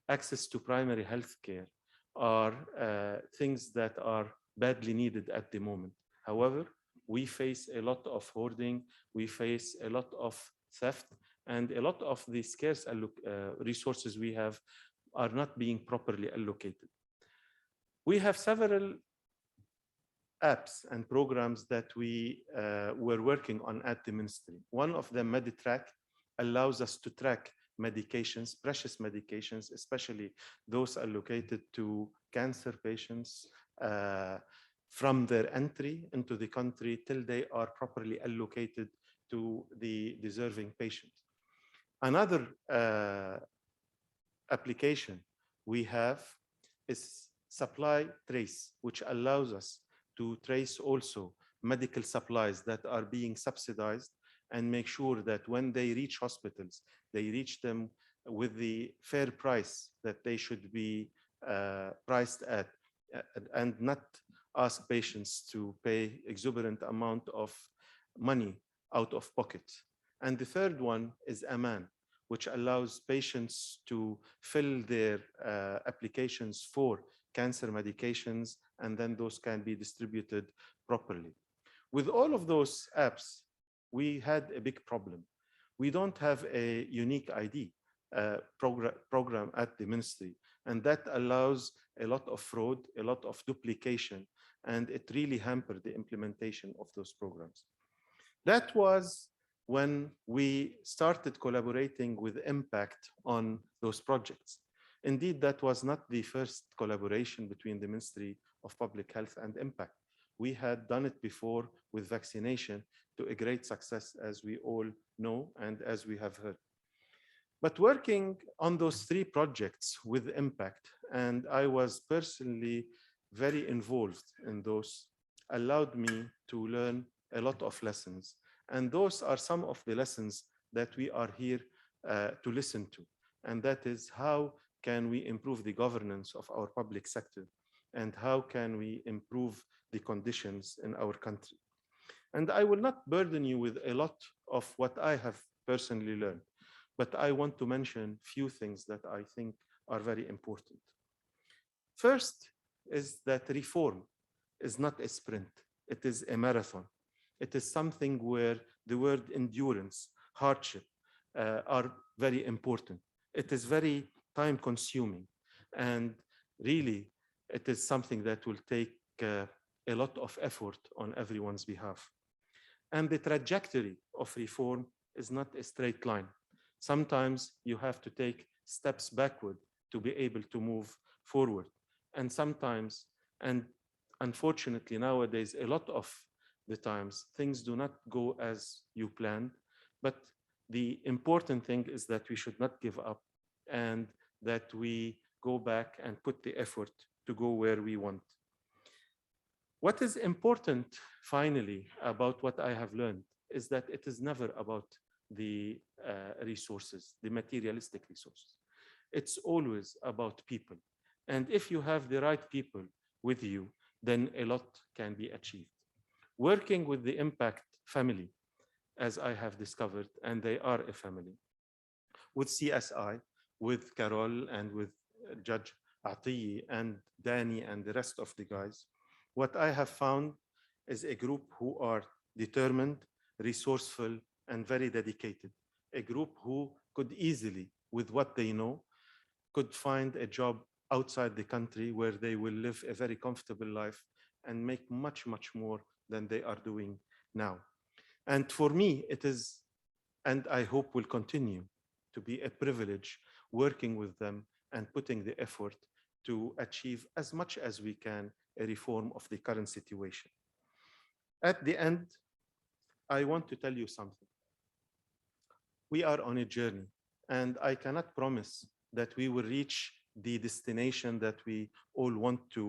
access to primary health care are things that are badly needed at the moment. However, we face a lot of hoarding, we face a lot of theft, and a lot of the scarce resources we have are not being properly allocated. We have several apps and programs that we were working on at the ministry. One of them, MediTrack, allows us to track medications, precious medications, especially those allocated to cancer patients from their entry into the country till they are properly allocated to the deserving patients. Another application we have is Supply Trace, which allows us to trace also medical supplies that are being subsidized and make sure that when they reach hospitals, they reach them with the fair price that they should be priced at, and not ask patients to pay exorbitant amount of money out of pocket. And the third one is Aman, which allows patients to fill their applications for cancer medications, and then those can be distributed properly. With all of those apps, we had a big problem. We don't have a unique ID program at the ministry, and that allows a lot of fraud, a lot of duplication, and it really hampered the implementation of those programs. That was when we started collaborating with Impact on those projects. Indeed, that was not the first collaboration between the Ministry of Public Health and Impact. We had done it before with vaccination to a great success, as we all know and as we have heard. But working on those 3 projects with Impact, and I was personally very involved in those, allowed me to learn a lot of lessons. And those are some of the lessons that we are here to listen to. And that is, how can we improve the governance of our public sector? And how can we improve the conditions in our country? And I will not burden you with a lot of what I have personally learned, but I want to mention a few things that I think are very important. First is that reform is not a sprint, it is a marathon. It is something where the word endurance, hardship are very important. It is very time consuming, and really it is something that will take a lot of effort on everyone's behalf. And the trajectory of reform is not a straight line. Sometimes you have to take steps backward to be able to move forward. And sometimes, and unfortunately nowadays, a lot of the times, things do not go as you planned. But the important thing is that we should not give up, and that we go back and put the effort to go where we want. What is important, finally, about what I have learned is that it is never about the resources, the materialistic resources. It's always about people. And if you have the right people with you, then a lot can be achieved. Working with the Impact family, as I have discovered, and they are a family, with CSI, with Carol, and with Judge Atiyi, and Danny, and the rest of the guys, what I have found is a group who are determined, resourceful, and very dedicated. A group who could easily, with what they know, could find a job outside the country where they will live a very comfortable life and make much, much more than they are doing now. And for me, it is, and I hope will continue to be, a privilege working with them and putting the effort to achieve as much as we can a reform of the current situation. At the end, I want to tell you something. We are on a journey, and I cannot promise that we will reach the destination that we all want to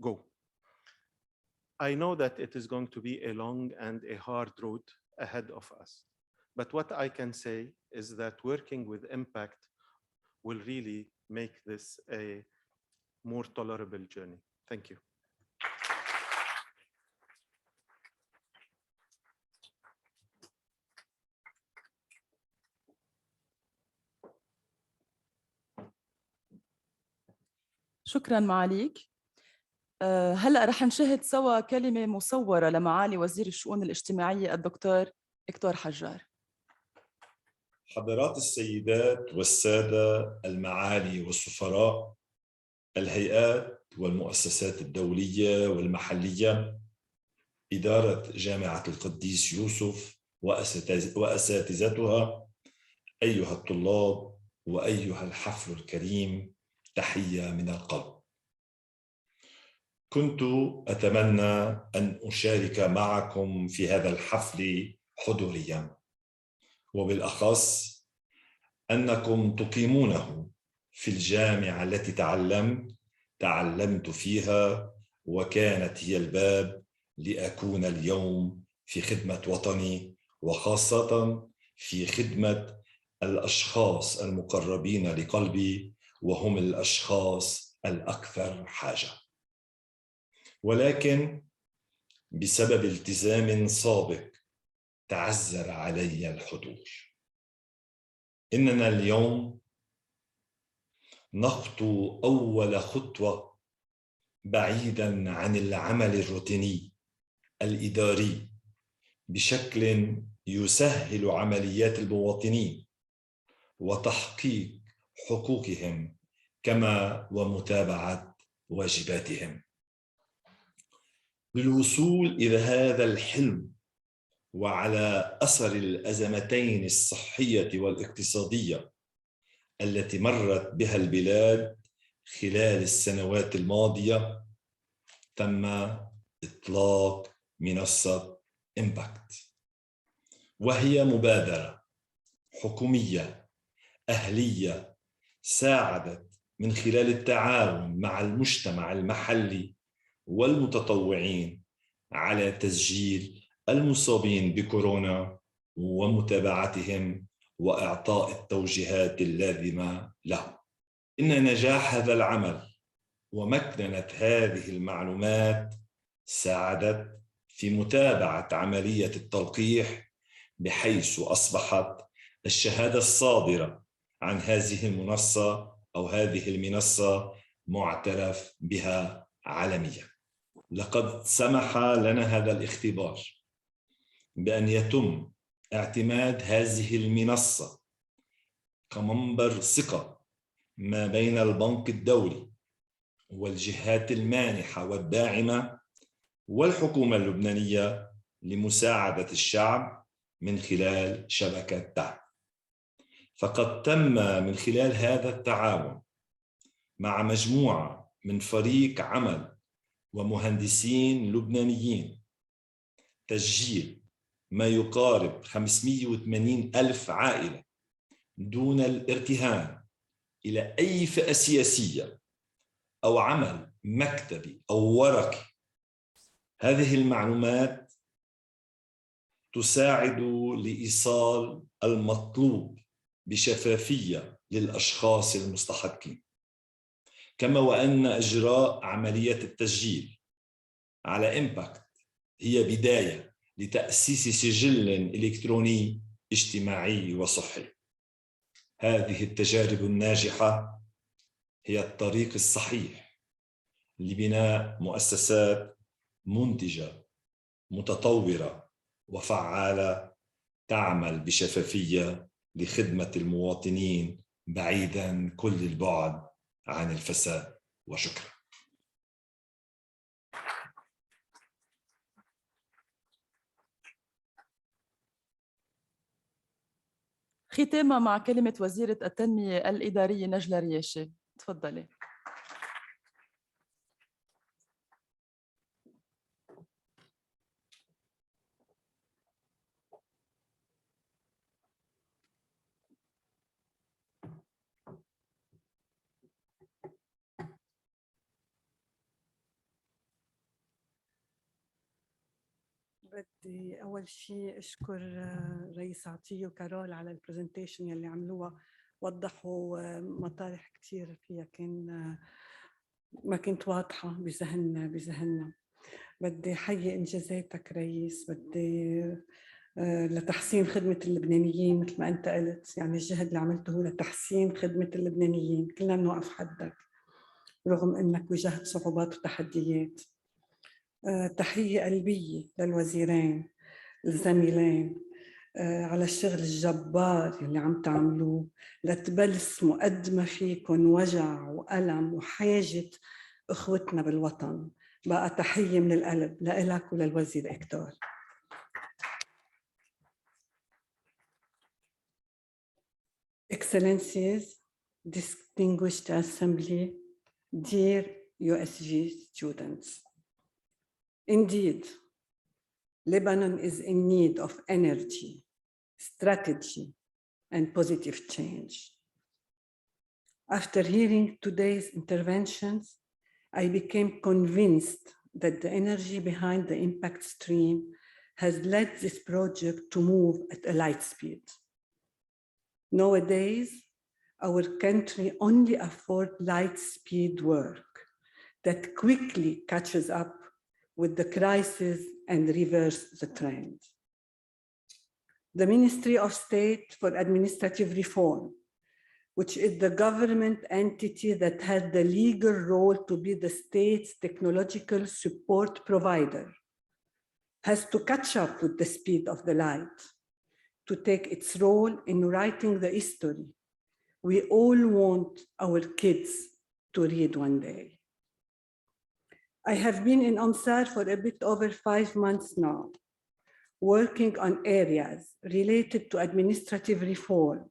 go. I know that it is going to be a long and a hard road ahead of us. But what I can say is that working with impact will really make this a more tolerable journey. Thank you. شكراً معاليك. هلأ رح نشاهد سوا كلمة مصورة لمعالي وزير الشؤون الاجتماعية الدكتور إكتور حجار. حضرات السيدات والسادة المعالي والسفراء، الهيئات والمؤسسات الدولية والمحلية، إدارة جامعة القديس يوسف وأساتذتها، أيها الطلاب وأيها الحفل الكريم، تحية من القلب. كنت أتمنى أن أشارك معكم في هذا الحفل حضورياً، وبالأخص أنكم تقيمونه في الجامعة التي تعلمت فيها، وكانت هي الباب لأكون اليوم في خدمة وطني، وخاصة في خدمة الأشخاص المقربين لقلبي، وهم الأشخاص الأكثر حاجة. ولكن بسبب التزام سابق تعذر علي الحضور. إننا اليوم نخطو أول خطوة بعيداً عن العمل الروتيني الإداري بشكل يسهل عمليات المواطنين وتحقيق حقوقهم كما ومتابعة واجباتهم. للوصول إلى هذا الحلم وعلى أثر الأزمتين الصحية والاقتصادية التي مرت بها البلاد خلال السنوات الماضية، تم إطلاق منصة إمباكت، وهي مبادرة حكومية أهلية ساعدت من خلال التعاون مع المجتمع المحلي والمتطوعين على تسجيل المصابين بكورونا ومتابعتهم وإعطاء التوجيهات اللازمة لهم. إن نجاح هذا العمل ومكننة هذه المعلومات ساعدت في متابعة عملية التلقيح، بحيث أصبحت الشهادة الصادرة عن هذه المنصة معترف بها عالمياً. لقد سمح لنا هذا الاختبار بأن يتم اعتماد هذه المنصة كمنبر ثقة ما بين البنك الدولي والجهات المانحة والداعمة والحكومة اللبنانية لمساعدة الشعب من خلال شبكة دعم. فقد تم من خلال هذا التعاون مع مجموعة من فريق عمل ومهندسين لبنانيين تسجيل ما يقارب 580,000 عائلة دون الارتهان إلى أي فئة سياسية أو عمل مكتبي أو ورقي. هذه المعلومات تساعد لإيصال المطلوب بشفافية للأشخاص المستحقين، كما وأن إجراء عملية التسجيل على إمباكت هي بداية لتأسيس سجل إلكتروني اجتماعي وصحي. هذه التجارب الناجحة هي الطريق الصحيح لبناء مؤسسات منتجة متطورة وفعالة تعمل بشفافية لخدمة المواطنين بعيداً كل البعد عن الفساد. وشكرا. ختاما مع كلمة وزيرة التنمية الإدارية نجلة رياشي، تفضلي. بدي أول شيء أشكر رئيس عطية وكارول على البرزنتيشن يلي عملوها، وضحوا مطارح كتير فيها ما كنت واضحة بذهننا. بدي حيي إنجازاتك رئيس، بدي لتحسين خدمة اللبنانيين مثل ما أنت قلت، يعني الجهد اللي عملته لتحسين خدمة اللبنانيين كلنا بنوقف حدك رغم أنك واجهت صعوبات وتحديات. تحية قلبية للوزيرين الزميلين على الشغل الجبار اللي عم تعملوه لتبلسموا قد ما فيكن وجع وألم وحاجة أخوتنا بالوطن. بقى تحية من القلب لإلك وللوزير إكتور. Excellencies, distinguished assembly, dear USG students. Indeed, Lebanon is in need of energy, strategy, and positive change. After hearing today's interventions, I became convinced that the energy behind the impact stream has led this project to move at a light speed. Nowadays, our country only affords light speed work that quickly catches up with the crisis and reverse the trend. The Ministry of State for Administrative Reform, which is the government entity that has the legal role to be the state's technological support provider, has to catch up with the speed of the light, to take its role in writing the history we all want our kids to read one day. I have been in UMSAR for a bit over 5 months now, working on areas related to administrative reform,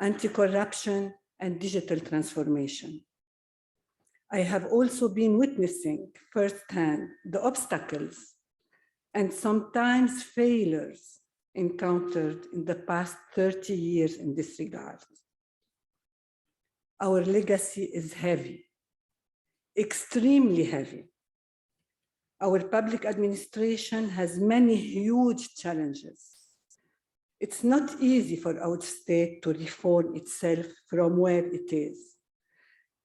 anti-corruption, and digital transformation. I have also been witnessing firsthand the obstacles and sometimes failures encountered in the past 30 years in this regard. Our legacy is heavy, extremely heavy. Our public administration has many huge challenges. It's not easy for our state to reform itself from where it is,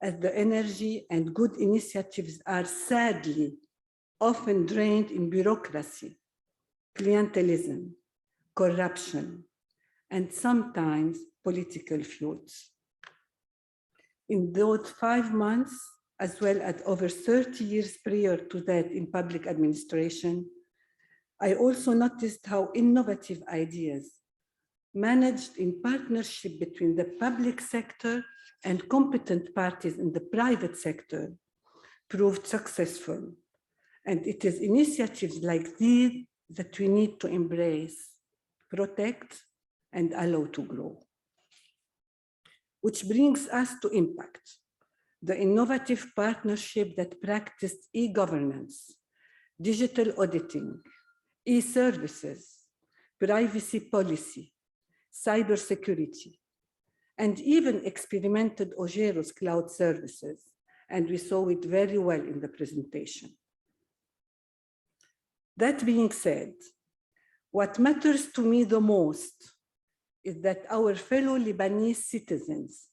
as the energy and good initiatives are sadly often drained in bureaucracy, clientelism, corruption, and sometimes political feuds. In those 5 months, as well as over 30 years prior to that in public administration, I also noticed how innovative ideas managed in partnership between the public sector and competent parties in the private sector proved successful. And it is initiatives like these that we need to embrace, protect, and allow to grow. Which brings us to impact, the innovative partnership that practiced e-governance, digital auditing, e-services, privacy policy, cybersecurity, and even experimented Ogero's cloud services, and we saw it very well in the presentation. That being said, what matters to me the most is that our fellow Lebanese citizens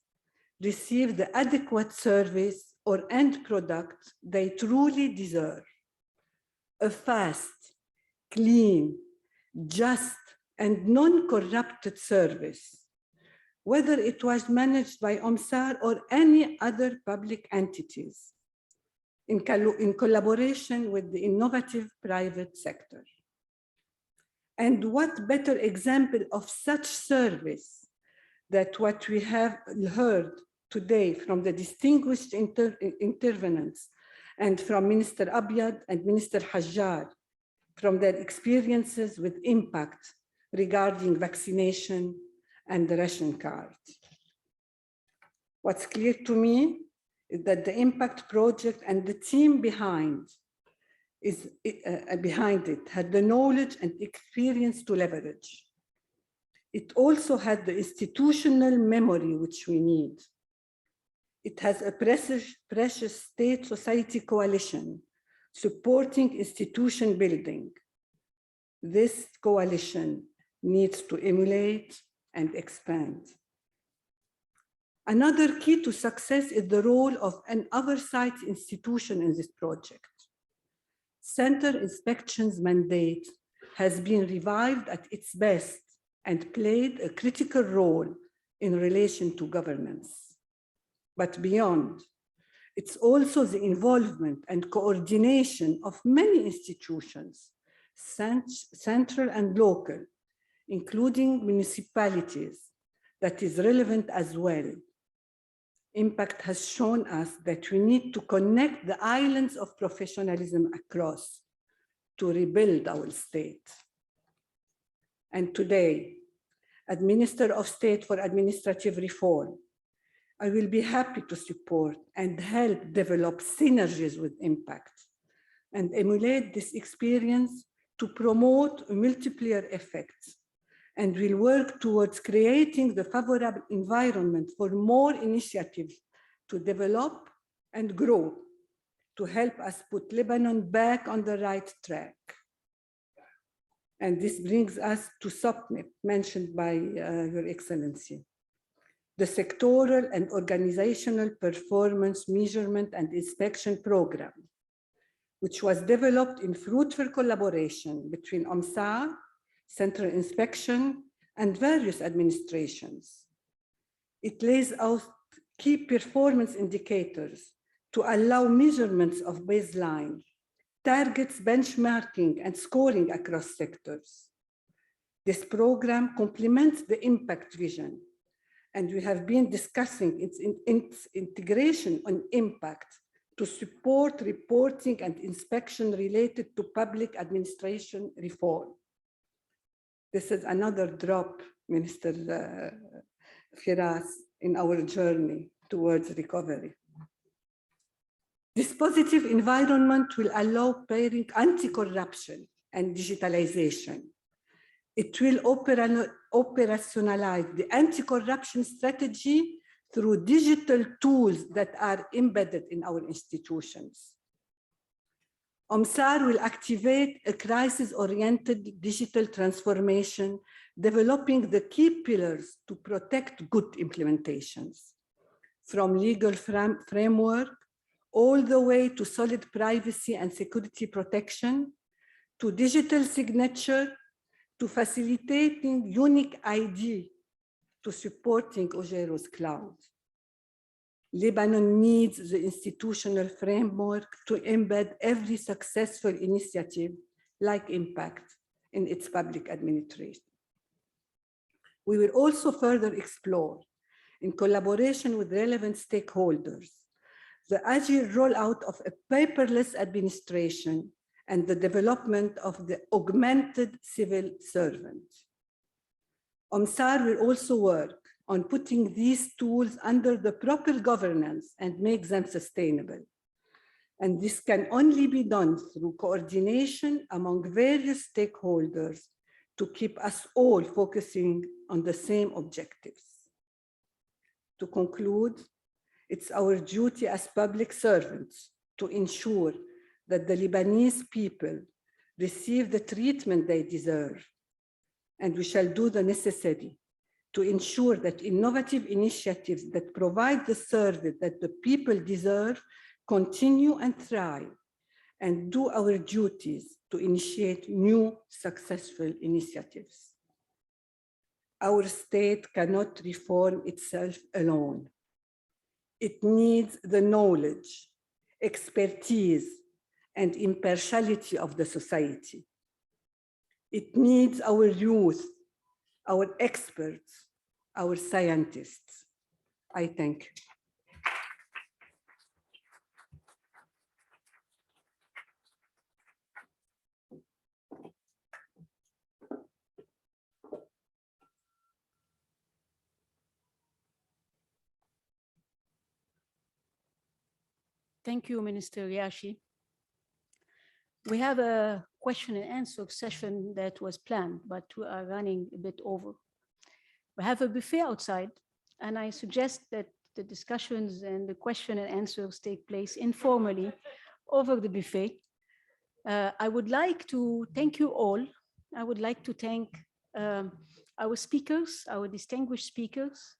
receive the adequate service or end product they truly deserve. A fast, clean, just, and non-corrupted service, whether it was managed by UMSAR or any other public entities, in collaboration with the innovative private sector. And what better example of such service that what we have heard today from the distinguished intervenants and from Minister Abyad and Minister Hajjar, from their experiences with impact regarding vaccination and the ration card. What's clear to me is that the impact project and the team behind it had the knowledge and experience to leverage. It also had the institutional memory which we need. It has a precious state-society coalition supporting institution building. This coalition needs to emulate and expand. Another key to success is the role of an oversight institution in this project. Center Inspection's mandate has been revived at its best and played a critical role in relation to governance. But beyond, it's also the involvement and coordination of many institutions, central and local, including municipalities, that is relevant as well. Impact has shown us that we need to connect the islands of professionalism across to rebuild our state. And today, as Minister of State for Administrative Reform, I will be happy to support and help develop synergies with Impact and emulate this experience to promote multiplier effects, and will work towards creating the favorable environment for more initiatives to develop and grow to help us put Lebanon back on the right track. And this brings us to SOPNIP, mentioned by Your Excellency. The Sectoral and Organizational Performance Measurement and Inspection Program, which was developed in fruitful collaboration between OMSAR, Central Inspection, and various administrations. It lays out key performance indicators to allow measurements of baseline, targets benchmarking and scoring across sectors. This program complements the impact vision, and we have been discussing its integration on impact to support reporting and inspection related to public administration reform. This is another drop, Minister Firas, in our journey towards recovery. This positive environment will allow pairing anti-corruption and digitalization. It will operationalize the anti-corruption strategy through digital tools that are embedded in our institutions. OMSAR will activate a crisis-oriented digital transformation, developing the key pillars to protect good implementations, from legal framework all the way to solid privacy and security protection, to digital signature, to facilitating unique ID, to supporting Ogero's cloud. Lebanon needs the institutional framework to embed every successful initiative like Impact in its public administration. We will also further explore, in collaboration with relevant stakeholders, the agile rollout of a paperless administration and the development of the augmented civil servant. OMSAR will also work on putting these tools under the proper governance and make them sustainable. And this can only be done through coordination among various stakeholders to keep us all focusing on the same objectives. To conclude, it's our duty as public servants to ensure that the Lebanese people receive the treatment they deserve, and we shall do the necessary to ensure that innovative initiatives that provide the service that the people deserve continue and thrive, and do our duties to initiate new successful initiatives. Our state cannot reform itself alone. It needs the knowledge, expertise, and impartiality of the society. It needs our youth, our experts, our scientists. I thank you. Thank you, Minister Yashi. We have a question and answer session that was planned, but we are running a bit over. We have a buffet outside, and I suggest that the discussions and the question and answers take place informally over the buffet. I would like to thank you all I would like to thank our speakers, our distinguished speakers,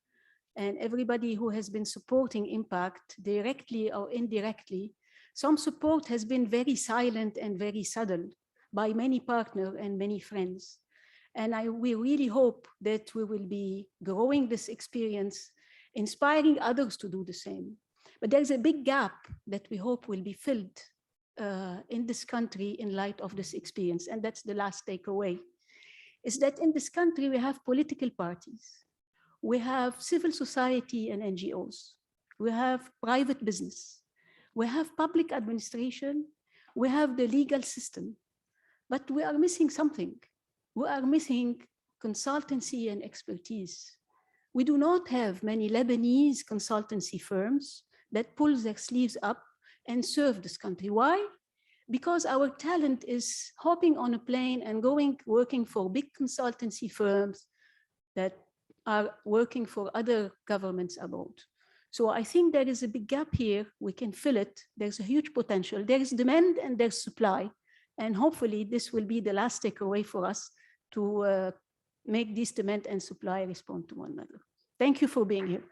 and everybody who has been supporting Impact directly or indirectly. Some support has been very silent and very subtle by many partners and many friends. And we really hope that we will be growing this experience, inspiring others to do the same. But there's a big gap that we hope will be filled in this country in light of this experience. And that's the last takeaway, is that in this country, we have political parties. We have civil society and NGOs. We have private business. We have public administration. We have the legal system. But we are missing something. We are missing consultancy and expertise. We do not have many Lebanese consultancy firms that pull their sleeves up and serve this country. Why? Because our talent is hopping on a plane and working for big consultancy firms that are working for other governments abroad. So I think there is a big gap here. We can fill it. There's a huge potential. There is demand and there's supply. And hopefully this will be the last takeaway for us to make this demand and supply respond to one another. Thank you for being here.